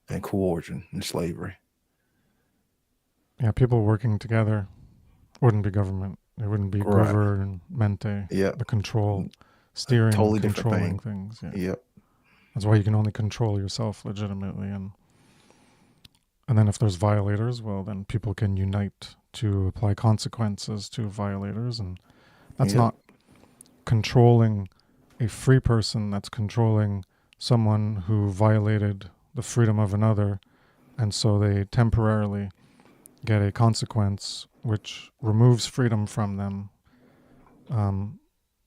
and coercion and slavery. Yeah, people working together wouldn't be government. It wouldn't be Right. governmente. Yeah. The control, steering, Totally different controlling thing. things. Yeah. Yep. That's why you can only control yourself legitimately, and then if there's violators, well, then people can unite to apply consequences to violators, and that's Yep. not controlling a free person. That's controlling someone who violated the freedom of another, and so they temporarily get a consequence which removes freedom from them,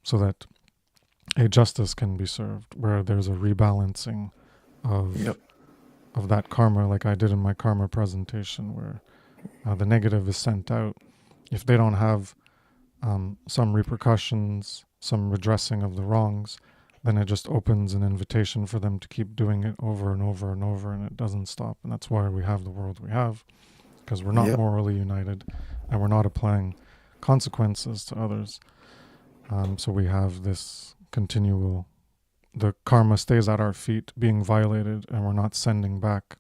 so that a justice can be served, where there's a rebalancing of Yep. of that karma, like I did in my karma presentation, where the negative is sent out. If they don't have some repercussions, some redressing of the wrongs, then it just opens an invitation for them to keep doing it over and over and over, and it doesn't stop. And that's why we have the world we have, because we're not Yep. morally united, and we're not applying consequences to others. So we have this continual, the karma stays at our feet being violated, and we're not sending back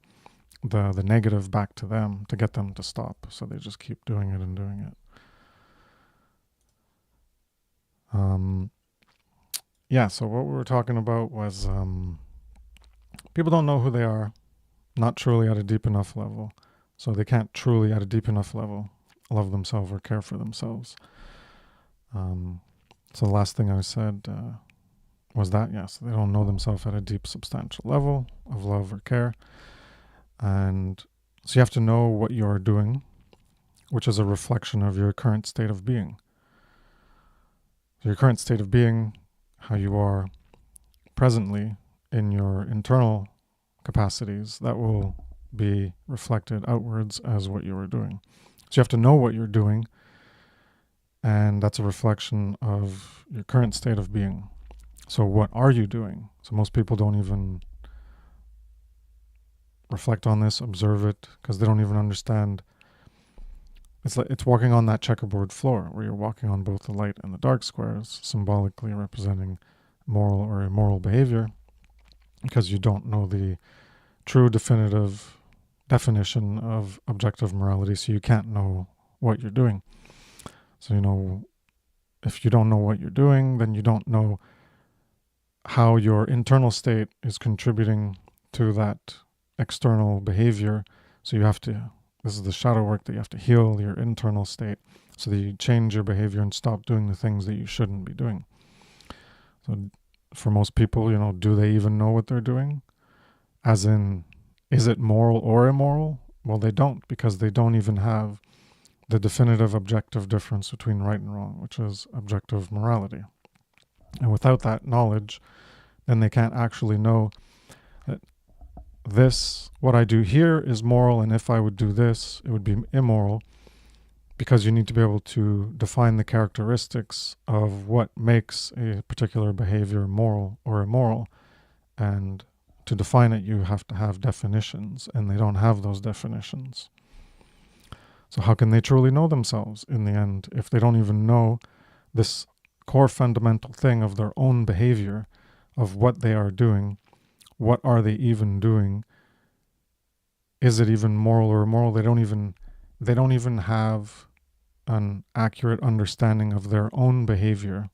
the negative back to them to get them to stop. So they just keep doing it and doing it. Yeah, so what we were talking about was people don't know who they are, not truly at a deep enough level. So they can't truly, at a deep enough level, love themselves or care for themselves. So the last thing I said was that, yes, they don't know themselves at a deep, substantial level of love or care. And so you have to know what you're doing, which is a reflection of your current state of being. So your current state of being, how you are presently in your internal capacities, that will be reflected outwards as what you are doing. So you have to know what you're doing, and that's a reflection of your current state of being. So what are you doing? So most people don't even reflect on this, observe it, because they don't even understand. It's walking on that checkerboard floor, where you're walking on both the light and the dark squares, symbolically representing moral or immoral behavior, because you don't know the true definitive definition of objective morality, so you can't know what you're doing. So, if you don't know what you're doing, then you don't know how your internal state is contributing to that external behavior. So this is the shadow work, that you have to heal your internal state so that you change your behavior and stop doing the things that you shouldn't be doing. So for most people, do they even know what they're doing? As in, is it moral or immoral? Well, they don't, because they don't even have the definitive objective difference between right and wrong, which is objective morality. And without that knowledge, then they can't actually know that what I do here is moral, and if I would do this, it would be immoral, because you need to be able to define the characteristics of what makes a particular behavior moral or immoral. And to define it, you have to have definitions, and they don't have those definitions. So how can they truly know themselves in the end if they don't even know this core fundamental thing of their own behavior, of what they are doing? What are they even doing? Is it even moral or immoral? They don't even have an accurate understanding of their own behavior.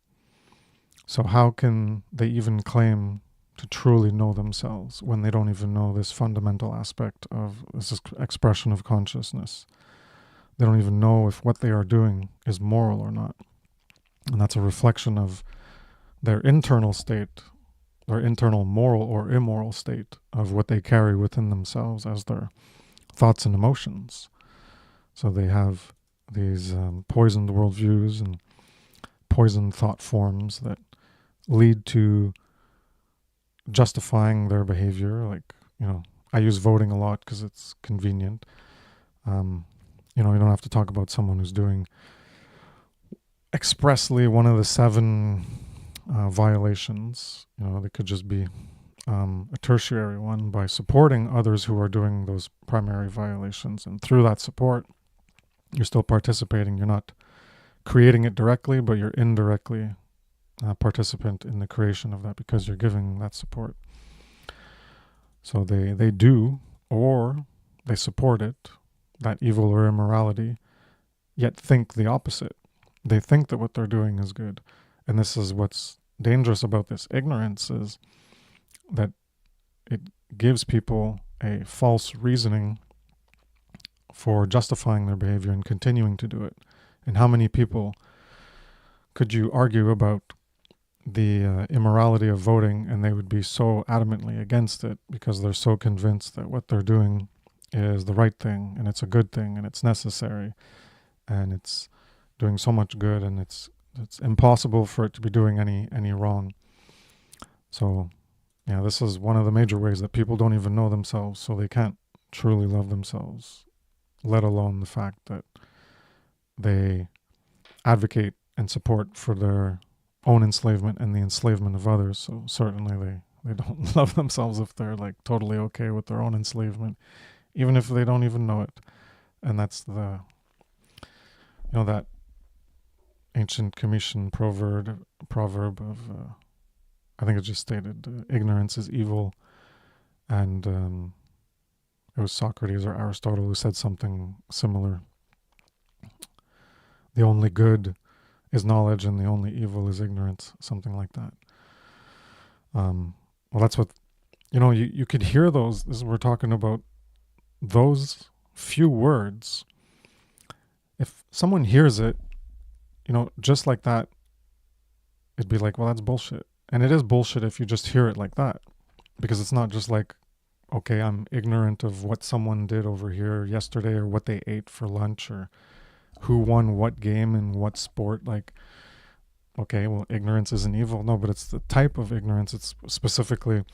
So how can they even claim to truly know themselves when they don't even know this fundamental aspect of this expression of consciousness? They don't even know if what they are doing is moral or not. And that's a reflection of their internal state, their internal moral or immoral state of what they carry within themselves as their thoughts and emotions. So they have these poisoned worldviews and poisoned thought forms that lead to justifying their behavior. Like, I use voting a lot because it's convenient. You don't have to talk about someone who's doing expressly one of the 7 violations. They could just be a tertiary one by supporting others who are doing those primary violations. And through that support, you're still participating. You're not creating it directly, but you're indirectly a participant in the creation of that because you're giving that support. So they do, or they support it, that evil or immorality, yet think the opposite. They think that what they're doing is good. And this is what's dangerous about this ignorance, is that it gives people a false reasoning for justifying their behavior and continuing to do it. And how many people could you argue about the immorality of voting, and they would be so adamantly against it because they're so convinced that what they're doing is the right thing, and it's a good thing, and it's necessary, and it's doing so much good, and it's impossible for it to be doing any wrong. So, this is one of the major ways that people don't even know themselves, so they can't truly love themselves, let alone the fact that they advocate and support for their own enslavement and the enslavement of others. So certainly they don't love themselves if they're like totally okay with their own enslavement, even if they don't even know it. And that's the that ancient Commission proverb of I think it just stated ignorance is evil, and it was Socrates or Aristotle who said something similar. The only good is knowledge, and the only evil is ignorance, something like that. Well, that's what, you could hear those, as we're talking about those few words. If someone hears it, just like that, it'd be like, well, that's bullshit. And it is bullshit if you just hear it like that, because it's not just like, okay, I'm ignorant of what someone did over here yesterday, or what they ate for lunch, or who won what game and what sport. Like, okay, well, ignorance isn't evil. No, but it's the type of ignorance. It's specifically,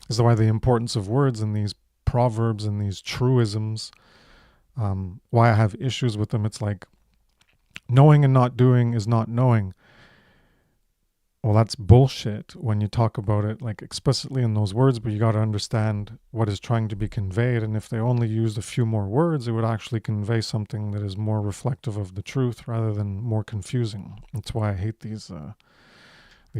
is why the importance of words and these proverbs and these truisms, why I have issues with them. It's like, knowing and not doing is not knowing. Well, that's bullshit when you talk about it like explicitly in those words, but you got to understand what is trying to be conveyed. And if they only used a few more words, it would actually convey something that is more reflective of the truth rather than more confusing. That's why I hate these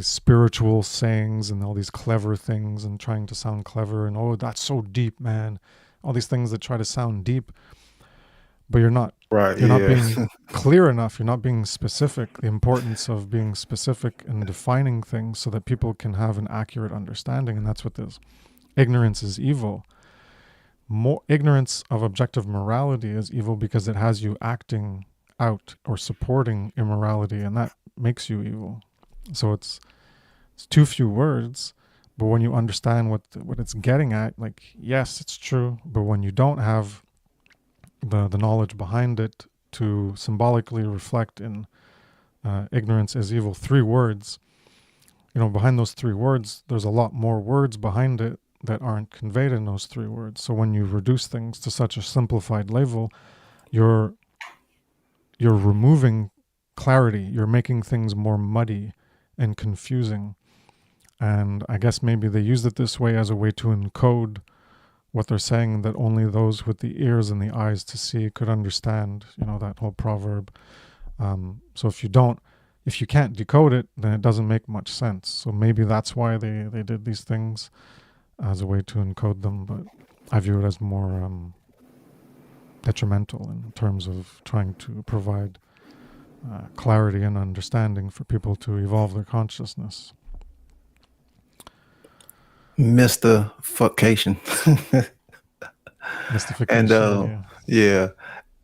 spiritual sayings and all these clever things and trying to sound clever and, oh, that's so deep, man. All these things that try to sound deep, but you're not. Right. You're not being clear enough. You're not being specific. The importance of being specific and defining things so that people can have an accurate understanding. And that's what this ignorance is evil. More ignorance of objective morality is evil because it has you acting out or supporting immorality, and that makes you evil. So it's too few words, but when you understand what it's getting at, like, yes, it's true, but when you don't have the knowledge behind it to symbolically reflect in ignorance is evil, 3 words, behind those 3 words, there's a lot more words behind it that aren't conveyed in those 3 words. So when you reduce things to such a simplified level, you're removing clarity. You're making things more muddy and confusing. And I guess maybe they used it this way as a way to encode what they're saying, that only those with the ears and the eyes to see could understand, that whole proverb. So if you can't decode it, then it doesn't make much sense. So maybe that's why they did these things as a way to encode them, but I view it as more detrimental in terms of trying to provide clarity and understanding for people to evolve their consciousness. Mystification. Mystification. And yeah.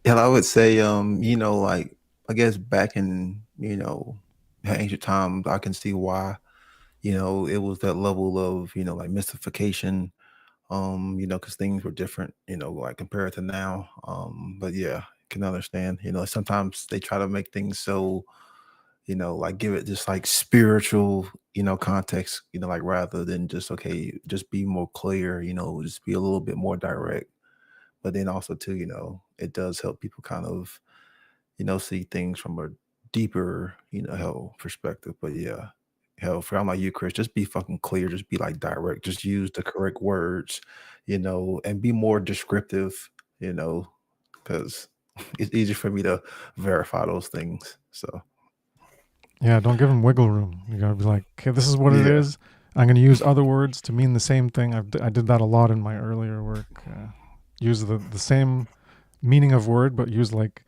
And I would say, like, I guess back in, ancient times, I can see why, it was that level of, like mystification, because things were different, like compared to now. But yeah, can understand. Sometimes they try to make things so, like give it just like spiritual, context, like rather than just, okay, just be more clear, just be a little bit more direct. But then also too, it does help people kind of, see things from a deeper, hell perspective. But yeah, hell, for I'm like you, Kris, just be fucking clear, just be like direct, just use the correct words, and be more descriptive, because it's easy for me to verify those things. So Yeah, don't give them wiggle room. You gotta be like, okay, this is what it yeah, is. I'm gonna use other words to mean the same thing. I did that a lot in my earlier work. Use the same meaning of word, but use like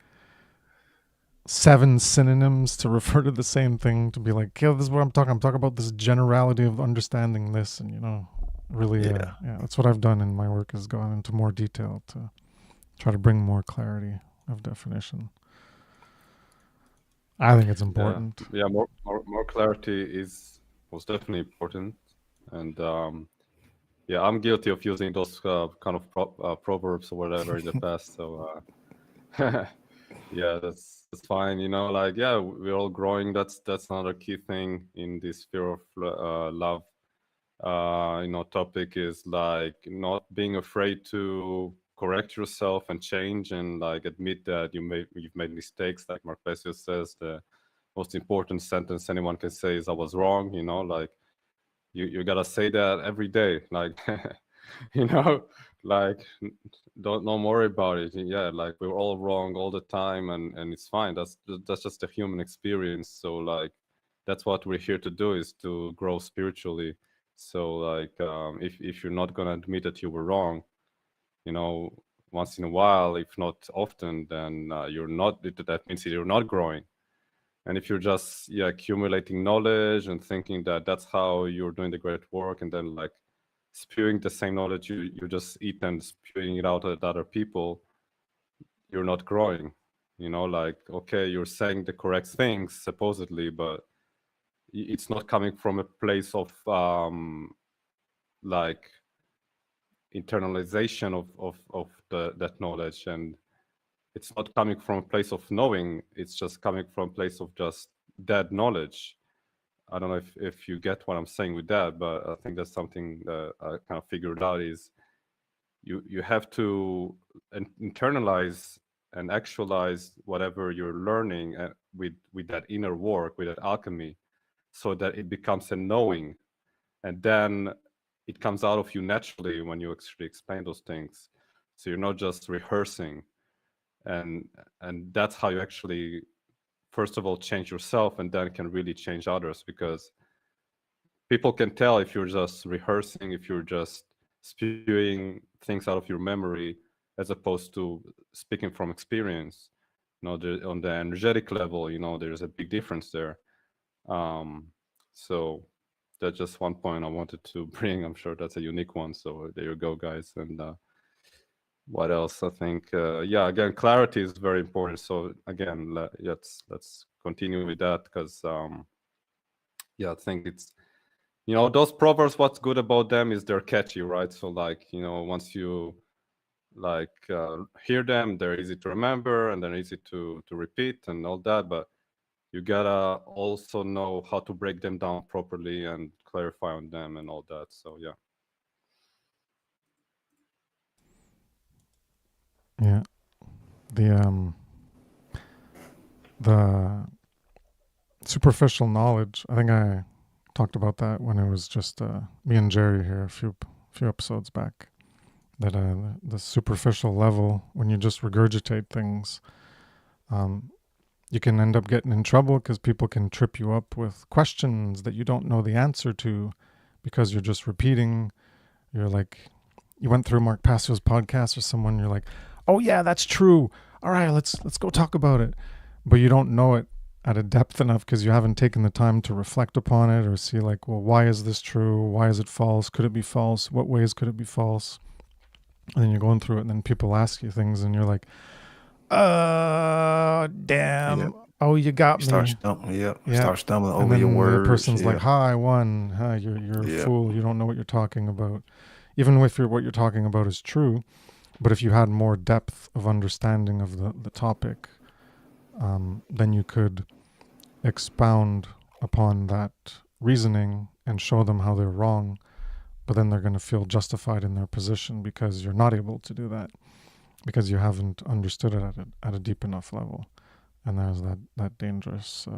7 synonyms to refer to the same thing, to be like, yeah, this is what I'm talking about this generality of understanding this, and really, yeah, yeah, that's what I've done in my work, is gone into more detail to try to bring more clarity of definition. I think it's important. Yeah, more clarity is most definitely important. And yeah, I'm guilty of using those kind of proverbs or whatever in the past. So yeah, that's fine. Like, yeah, we're all growing. That's another key thing in this fear of love. Topic is like not being afraid to correct yourself and change, and like admit that you've made mistakes. Like Mark Plessius says, the most important sentence anyone can say is "I was wrong." Like you gotta say that every day. Like like don't worry about it. Yeah, like we're all wrong all the time, and it's fine. That's just a human experience. So like that's what we're here to do, is to grow spiritually. So like if you're not gonna admit that you were wrong, once in a while, if not often, then you're not. That means you're not growing. And if you're just accumulating knowledge and thinking that that's how you're doing the great work, and then like spewing the same knowledge you just eat and spewing it out at other people, you're not growing. Like, okay, you're saying the correct things supposedly, but it's not coming from a place of like internalization of that knowledge, and it's not coming from a place of knowing. It's just coming from a place of just dead knowledge. I don't know if you get what I'm saying with that, but I think that's something that I kind of figured out, is you have to internalize and actualize whatever you're learning with that inner work, with that alchemy, so that it becomes a knowing, and then it comes out of you naturally when you actually explain those things. So you're not just rehearsing, and that's how you actually, first of all, change yourself, and then can really change others, because people can tell if you're just rehearsing, if you're just spewing things out of your memory, as opposed to speaking from experience. On the energetic level, there's a big difference there. So that's just one point I wanted to bring. I'm sure that's a unique one. So there you go, guys. And what else? I think, yeah, again, clarity is very important. So again, let's continue with that, because yeah, I think it's, those proverbs, what's good about them is they're catchy, right? So like, once you like hear them, they're easy to remember, and they're easy to repeat and all that, but you gotta also know how to break them down properly and clarify on them and all that. So yeah. Yeah. The superficial knowledge, I think I talked about that when it was just me and Jerry here a few episodes back, that the superficial level, when you just regurgitate things, you can end up getting in trouble, because people can trip you up with questions that you don't know the answer to, because you're just repeating. You're like, you went through Mark Passio's podcast or someone, you're like, oh yeah, that's true. All right, let's go talk about it. But you don't know it at a depth enough, because you haven't taken the time to reflect upon it, or see like, well, why is this true? Why is it false? Could it be false? What ways could it be false? And then you're going through it, and then people ask you things, and you're like, damn. Yep. Oh, you got You me. start stumbling. Yep. Yeah. Start stumbling And over your then words. the person's like, Yeah. "Ha, I won. Ha, you're a Yep. fool. You don't know what you're talking about." Even if what you're talking about is true, But if you had more depth of understanding of the topic, then you could expound upon that reasoning and show them how they're wrong, but then they're going to feel justified in their position because you're not able to do that, because you haven't understood it at a deep enough level. And there's that dangerous,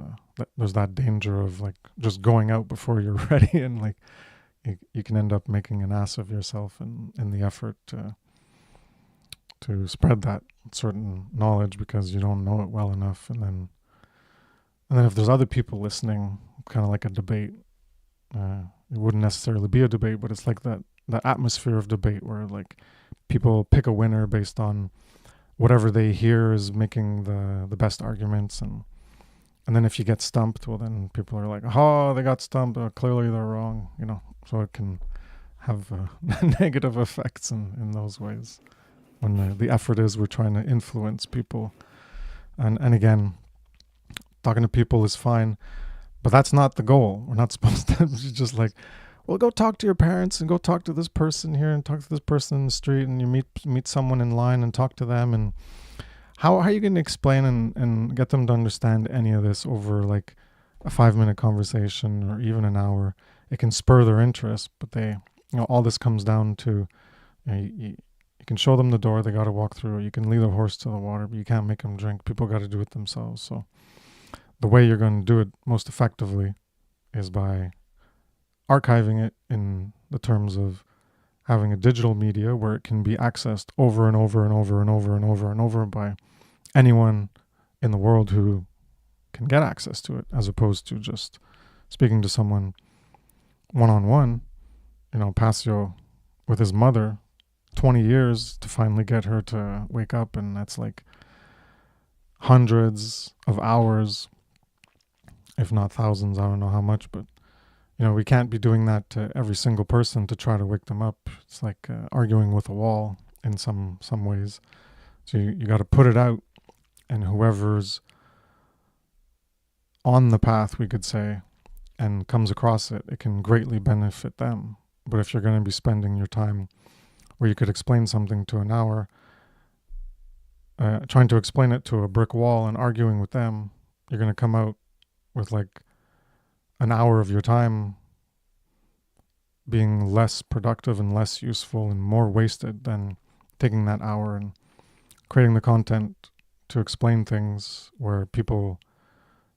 there's that danger of like just going out before you're ready, and like you can end up making an ass of yourself in the effort to spread that certain knowledge because you don't know it well enough. And then if there's other people listening, kind of like a debate, it wouldn't necessarily be a debate, but it's like that atmosphere of debate where like people pick a winner based on whatever they hear is making the best arguments, and then if you get stumped, well then people are like, oh, they got stumped, clearly they're wrong, so it can have negative effects in those ways when the effort is we're trying to influence people. And again, talking to people is fine, but that's not the goal. We're not supposed to just like, well, go talk to your parents and go talk to this person here and talk to this person in the street, and you meet someone in line and talk to them. And how are you going to explain and get them to understand any of this over like a 5-minute conversation or even an hour? It can spur their interest, but they, all this comes down to, you can show them the door, they got to walk through it. You can lead a horse to the water, but you can't make them drink. People got to do it themselves. So the way you're going to do it most effectively is by archiving it in the terms of having a digital media where it can be accessed over and over and over and over and over and over by anyone in the world who can get access to it, as opposed to just speaking to someone one-on-one. Pasio with his mother, 20 years to finally get her to wake up, and that's like hundreds of hours, if not thousands, I don't know how much, but we can't be doing that to every single person to try to wake them up. It's like arguing with a wall in some ways. So you got to put it out, and whoever's on the path, we could say, and comes across it, it can greatly benefit them. But if you're going to be spending your time where you could explain something to an hour, trying to explain it to a brick wall and arguing with them, you're going to come out with like an hour of your time being less productive and less useful and more wasted than taking that hour and creating the content to explain things where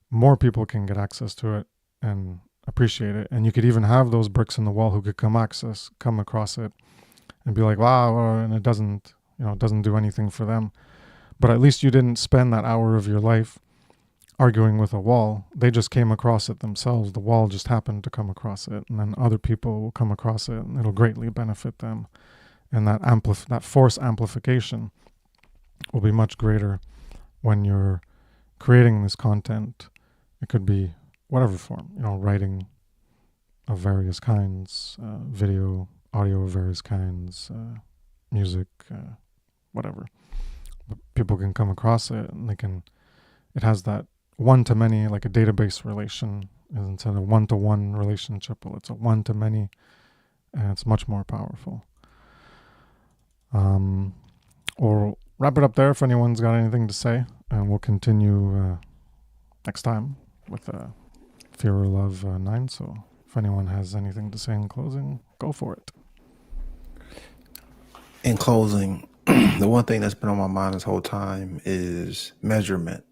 more people can get access to it and appreciate it. And you could even have those bricks in the wall who could come across it and be like, wow, and it doesn't do anything for them. But at least you didn't spend that hour of your life arguing with a wall. They just came across it themselves. The wall just happened to come across it, and then other people will come across it, and it'll greatly benefit them. And that force amplification will be much greater when you're creating this content. It could be whatever form, writing of various kinds, video, audio of various kinds, music, whatever. But people can come across it, and it has that one-to-many, like a database relation, instead of one-to-one relationship. Well, it's a one-to-many, and it's much more powerful. We'll wrap it up there if anyone's got anything to say, and we'll continue next time with Fear or Love 9. So if anyone has anything to say in closing, go for it. In closing, the one thing that's been on my mind this whole time is measurement.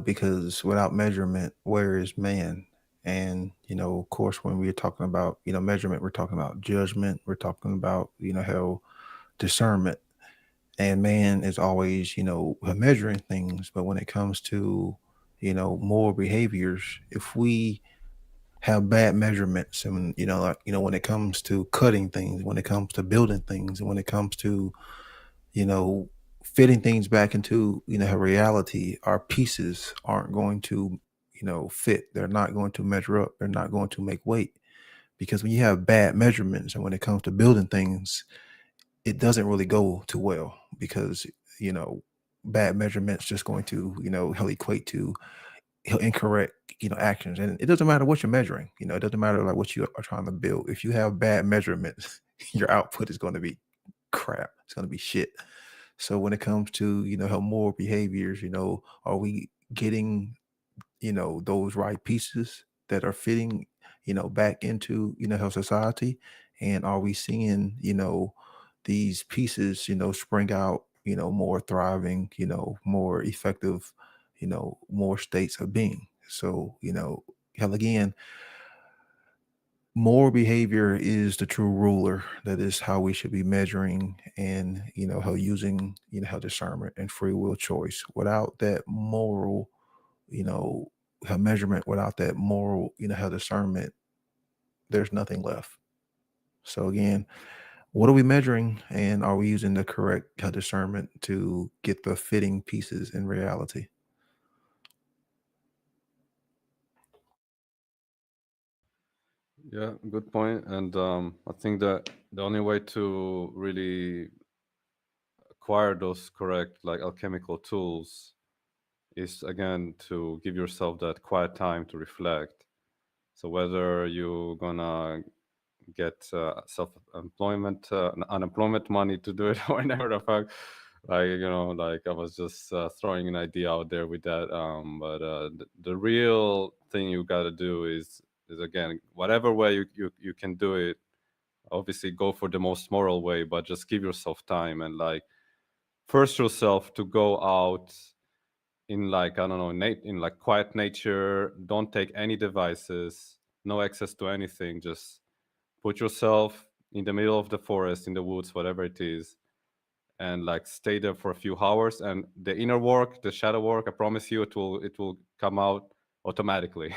Because without measurement, where is man? And, of course, when we're talking about, measurement, we're talking about judgment. We're talking about, how discernment. And man is always, measuring things. But when it comes to, moral behaviors, if we have bad measurements and, when it comes to cutting things, when it comes to building things, and when it comes to, fitting things back into, her reality, our pieces aren't going to, fit. They're not going to measure up. They're not going to make weight, because when you have bad measurements and when it comes to building things, it doesn't really go too well, because, bad measurements just going to, he'll equate to incorrect, actions. And it doesn't matter what you're measuring, it doesn't matter like what you are trying to build. If you have bad measurements, your output is going to be crap. it's going to be shit. So when it comes to, how moral behaviors, are we getting, those right pieces that are fitting, back into, health society? And are we seeing, these pieces, spring out, more thriving, more effective, more states of being? So, hell again, moral behavior is the true ruler. That is how we should be measuring and, how using, how discernment and free will choice. Without that moral, how measurement, without that moral, how discernment, there's nothing left. So again, what are we measuring, and are we using the correct discernment to get the fitting pieces in reality? Yeah, good point. And I think that the only way to really acquire those correct, like, alchemical tools is, again, to give yourself that quiet time to reflect. So whether you're gonna get self-employment, unemployment money to do it, or whatever the fuck, like, like, I was just throwing an idea out there with that. But the real thing you gotta do is, again, whatever way you can do it. Obviously, go for the most moral way, but just give yourself time and, like, force yourself to go out in, like, I don't know, in, like, quiet nature. Don't take any devices, no access to anything. Just put yourself in the middle of the forest, in the woods, whatever it is, and, like, stay there for a few hours. And the inner work, the shadow work, I promise you, it will come out automatically.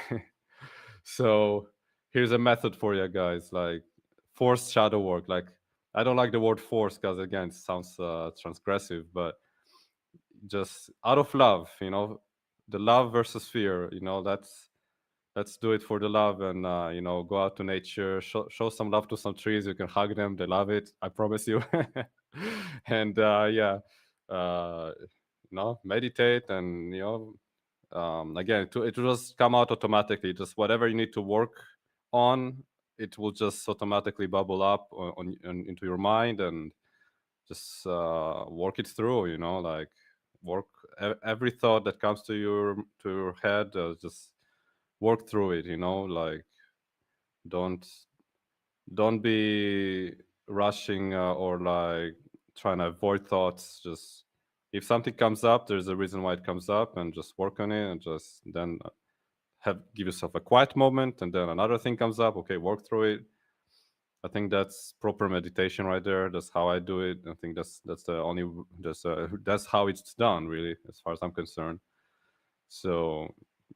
So here's a method for you guys, like, forced shadow work. Like, I don't like the word force because, again, it sounds transgressive, but just out of love, the love versus fear, let's do it for the love. And go out to nature, show some love to some trees. You can hug them, they love it, I promise you. And yeah, uh meditate. And again, it will just come out automatically. Just whatever you need to work on, it will just automatically bubble up into your mind. And just work it through, like, work every thought that comes to your head. Just work through it, like, don't don't be rushing, or, like, trying to avoid thoughts. Just, if something comes up, there's a reason why it comes up, and just work on it. And just then give yourself a quiet moment, and then another thing comes up. Okay, work through it. I think that's proper meditation right there. That's how I do it. I think that's the only that's how it's done, really, as far as I'm concerned. So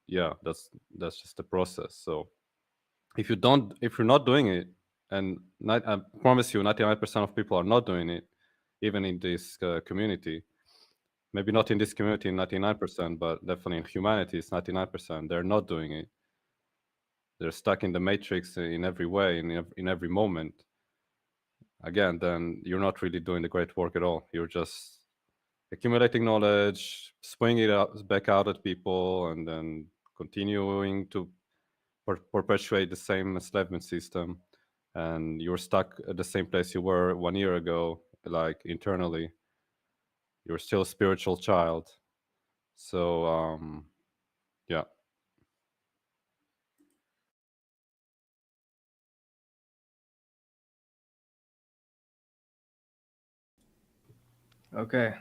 yeah, that's just the process. So if you're not doing it, and I promise you, 99% of people are not doing it, even in this community. Maybe not in this community, 99%, but definitely in humanity, it's 99%. They're not doing it. They're stuck in the matrix in every way, in every moment. Again, then you're not really doing the great work at all. You're just accumulating knowledge, swinging it back out at people, and then continuing to perpetuate the same enslavement system. And you're stuck at the same place you were 1 year ago, like, internally. You're still a spiritual child. So yeah. Okay,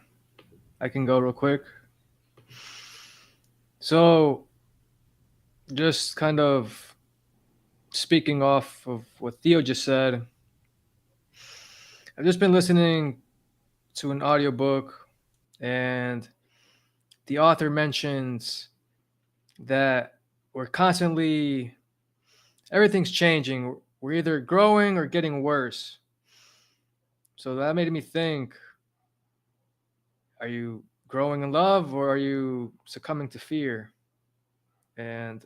I can go real quick. So, just kind of speaking off of what Theo just said, I've just been listening to an audiobook, and the author mentions that we're constantly, everything's changing. We're either growing or getting worse. So that made me think, are you growing in love, or are you succumbing to fear? And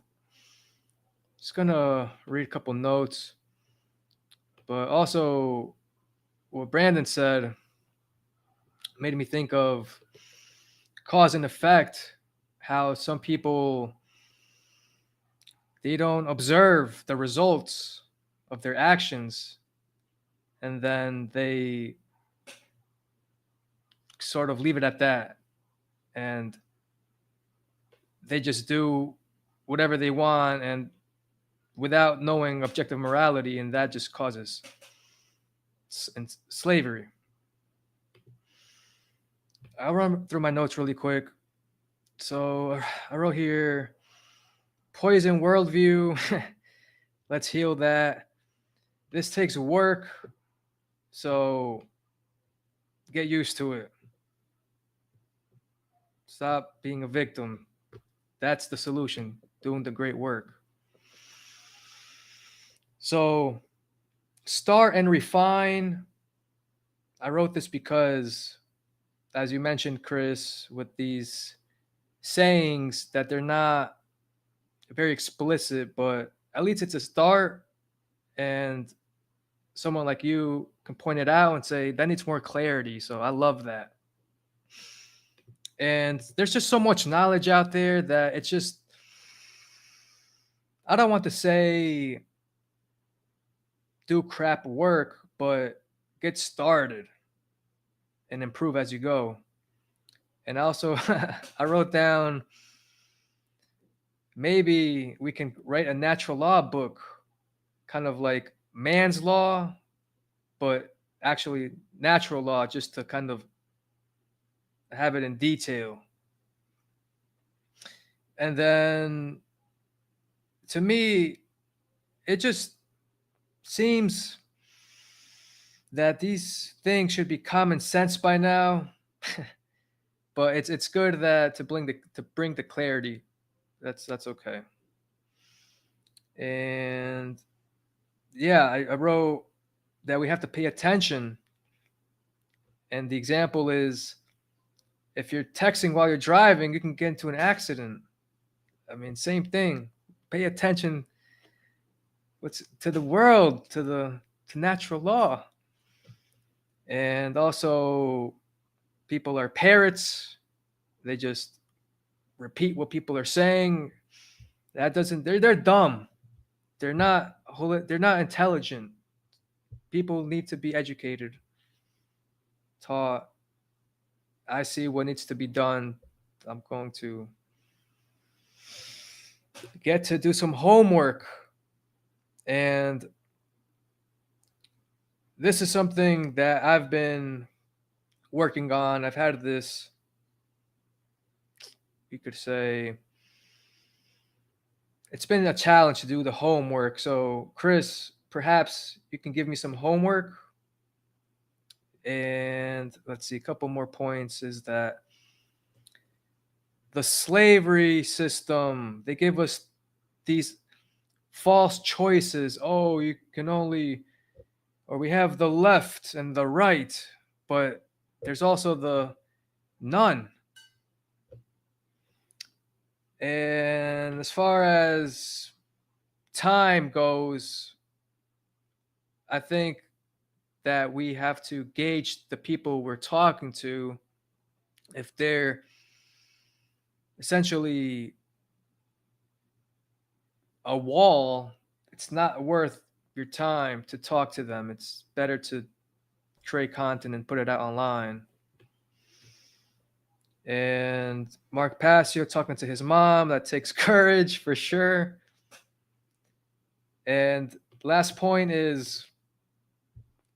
just gonna read a couple notes, but also what Brandon said made me think of cause and effect, how some people, they don't observe the results of their actions, and then they sort of leave it at that, and they just do whatever they want and without knowing objective morality, and that just causes slavery. I'll run through my notes really quick. So I wrote here, poison worldview. Let's heal that. This takes work, so get used to it. Stop being a victim. That's the solution, doing the great work. So start and refine. I wrote this because, as you mentioned, Kris, with these sayings that they're not very explicit, but at least it's a start, and someone like you can point it out and say that needs more clarity. So I love that. And there's just so much knowledge out there that it's just, I don't want to say do crap work, but get started and improve as you go. And also I wrote down, maybe we can write a natural law book, kind of like man's law, but actually natural law, just to kind of have it in detail. And then to me, it just seems that these things should be common sense by now. But it's good that to bring the clarity. That's okay. And yeah, I wrote that we have to pay attention. And the example is, if you're texting while you're driving, you can get into an accident. I mean, same thing. Pay attention to the world, to natural law. And also, people are parrots. They just repeat what people are saying. They're dumb. They're not intelligent. People need to be educated, taught. I see what needs to be done. I'm going to get to do some homework. And this is something that I've been working on. I've had this, you could say, it's been a challenge to do the homework. So, Kris, perhaps you can give me some homework. And let's see, a couple more points is that the slavery system, they give us these false choices. Oh, you can only, or we have the left and the right, but there's also the none. And as far as time goes, I think that we have to gauge the people we're talking to. If they're essentially a wall, it's not worth your time to talk to them. It's better to create content and put it out online. And Mark Passio talking to his mom, that takes courage for sure. And last point is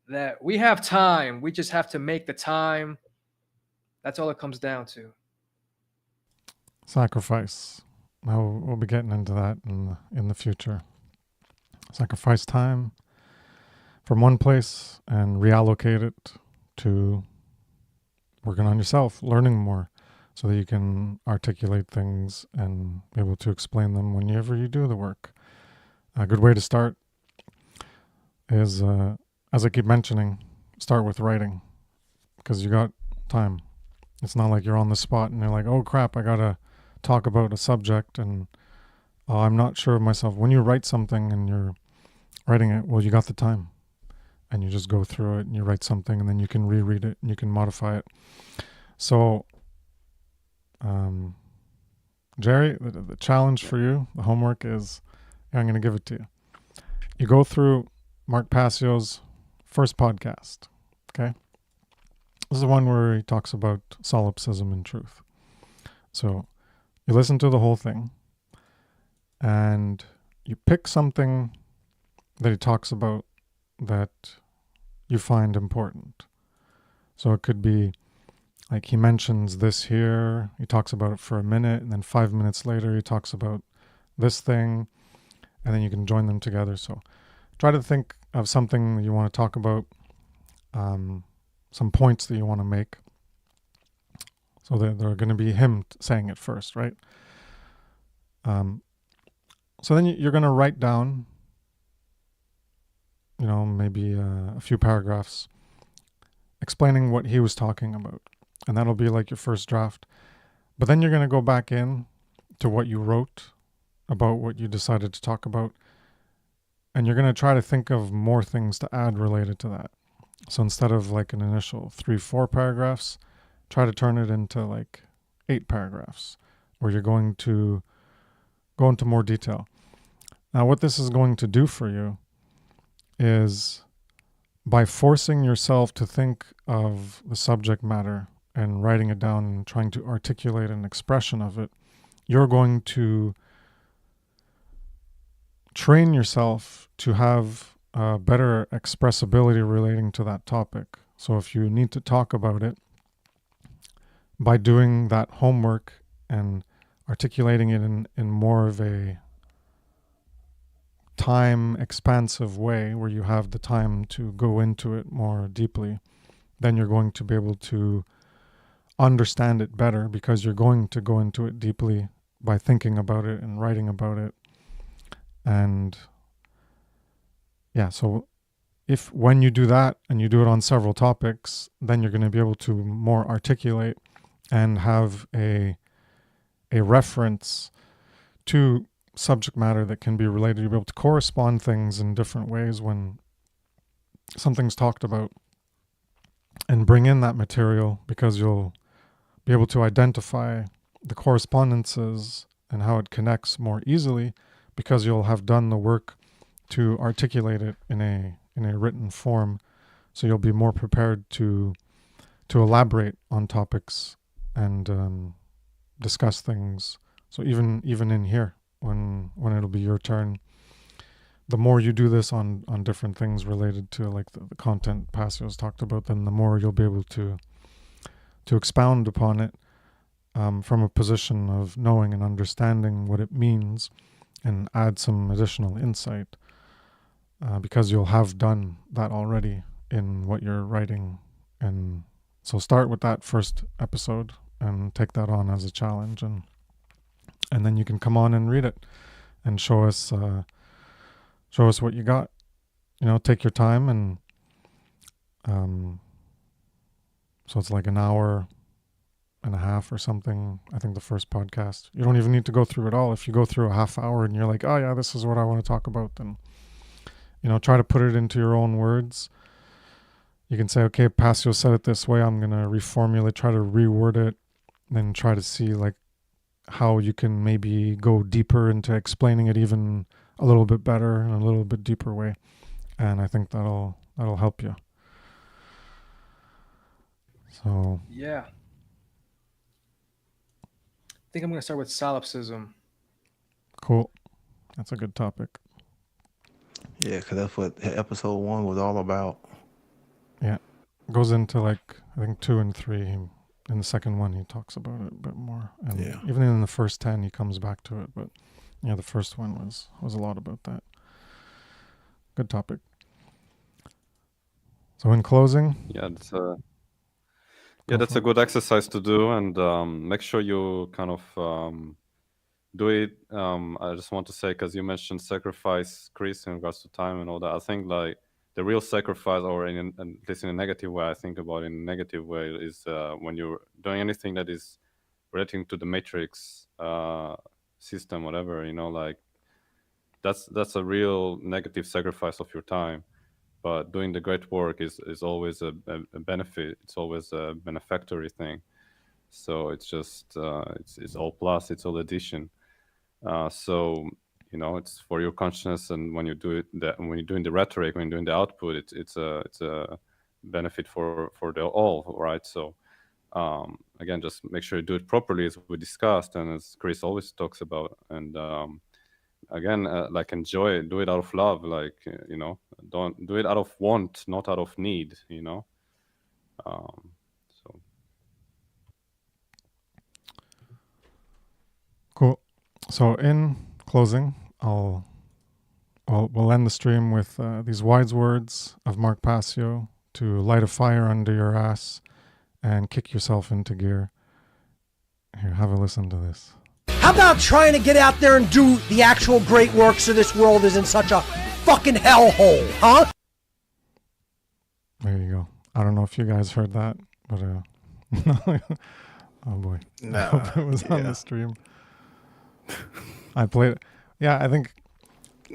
that we have time. We just have to make the time. That's all it comes down to. Sacrifice. We'll be getting into that in the future. Sacrifice time from one place and reallocate it to working on yourself, learning more, so that you can articulate things and be able to explain them whenever you do the work. A good way to start is, as I keep mentioning, start with writing, because you got time. It's not like you're on the spot and you're like, oh crap, I gotta talk about a subject and I'm not sure of myself. When you write something and you're writing it, well, you got the time and you just go through it and you write something and then you can reread it and you can modify it. So, Jerry, the challenge for you, the homework is, I'm going to give it to you. You go through Mark Passio's first podcast, okay? This is the one where he talks about solipsism and truth. So you listen to the whole thing and you pick something that he talks about that you find important. So it could be like he mentions this here, he talks about it for a minute, and then 5 minutes later he talks about this thing, and then you can join them together. So try to think of something that you want to talk about, some points that you want to make. So they're going to be him saying it first, right? So then you're going to write down, maybe a few paragraphs explaining what he was talking about. And that'll be like your first draft. But then you're going to go back in to what you wrote about what you decided to talk about. And you're going to try to think of more things to add related to that. So instead of like an initial 3-4 paragraphs, try to turn it into like 8 paragraphs where you're going to go into more detail. Now, what this is going to do for you is by forcing yourself to think of the subject matter and writing it down and trying to articulate an expression of it, you're going to train yourself to have better expressibility relating to that topic. So if you need to talk about it, by doing that homework and articulating it in more of a time expansive way where you have the time to go into it more deeply, then you're going to be able to understand it better because you're going to go into it deeply by thinking about it and writing about it. And yeah, so when you do that and you do it on several topics, then you're going to be able to more articulate and have a reference to subject matter that can be related. You'll be able to correspond things in different ways when something's talked about and bring in that material, because you'll be able to identify the correspondences and how it connects more easily because you'll have done the work to articulate it in a written form. So you'll be more prepared to elaborate on topics and discuss things. So even in here, when it'll be your turn, the more you do this on different things related to like the content Passio's talked about, then the more you'll be able to expound upon it from a position of knowing and understanding what it means and add some additional insight because you'll have done that already in what you're writing. And so start with that first episode and take that on as a challenge, and then you can come on and read it and show us what you got. Take your time, and so it's like an hour and a half or something, I think, the first podcast. You don't even need to go through it all. If you go through a half hour and you're like, oh yeah, this is what I want to talk about, then try to put it into your own words. You can say, okay, Passio said it this way, I'm going to reformulate, try to reword it, then try to see like how you can maybe go deeper into explaining it even a little bit better in a little bit deeper way. And I think that'll help you. So Yeah. I think I'm going to start with solipsism. Cool. That's a good topic. Yeah, because that's what episode 1 was all about. Yeah. Goes into like, I think 2 and 3. In the second one, he talks about it a bit more. And Yeah. even in the first 10, he comes back to it. But yeah, the first one was a lot about that. Good topic. So in closing, that's a good exercise to do, and make sure you kind of do it. I just want to say, because you mentioned sacrifice, Kris, in regards to time and all that. I think like the real sacrifice, or at least in a negative way, I think about it in a negative way, is when you're doing anything that is relating to the matrix system, whatever, like that's a real negative sacrifice of your time. But doing the great work is always a benefit. It's always a benefactory thing. So it's just it's all plus, it's all addition. So it's for your consciousness, and when you do it, when you're doing the rhetoric, when you're doing the output, it's a benefit for the all, right? So again, just make sure you do it properly, as we discussed, and as Kris always talks about. And again, like, enjoy it, do it out of love, like, don't do it out of want, not out of need, so Cool. So in closing, we'll end the stream with these wise words of Mark Passio to light a fire under your ass and kick yourself into gear. Here, have a listen to this. How about trying to get out there and do the actual great work so this world isn't such a fucking hellhole, huh? There you go. I don't know if you guys heard that, but oh boy. Nah, I hope it was on yeah. the stream. I played it. Yeah, I think.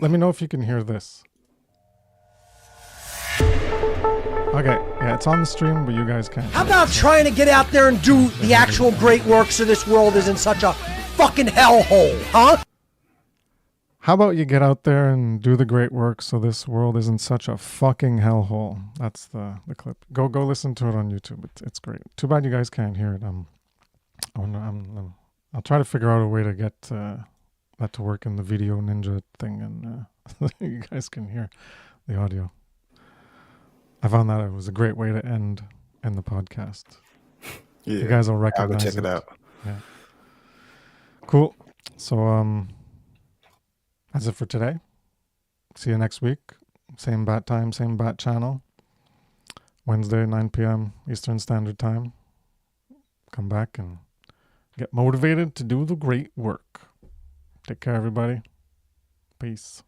Let me know if you can hear this. Okay, yeah, it's on the stream, but you guys can't. How about trying to get out there and do the actual great work so this world isn't such a fucking hellhole, huh? How about you get out there and do the great work so this world isn't such a fucking hellhole? That's the clip. Go listen to it on YouTube. It's great. Too bad you guys can't hear it. I'll try to figure out a way to get that to work in the Video Ninja thing, and you guys can hear the audio. I found that it was a great way to end the podcast. Yeah, You guys will I'll recognize go check it out. Yeah. Cool. So that's it for today. See you next week. Same bat time, same bat channel. Wednesday, 9 p.m. Eastern Standard Time. Come back and get motivated to do the great work. Take care, everybody. Peace.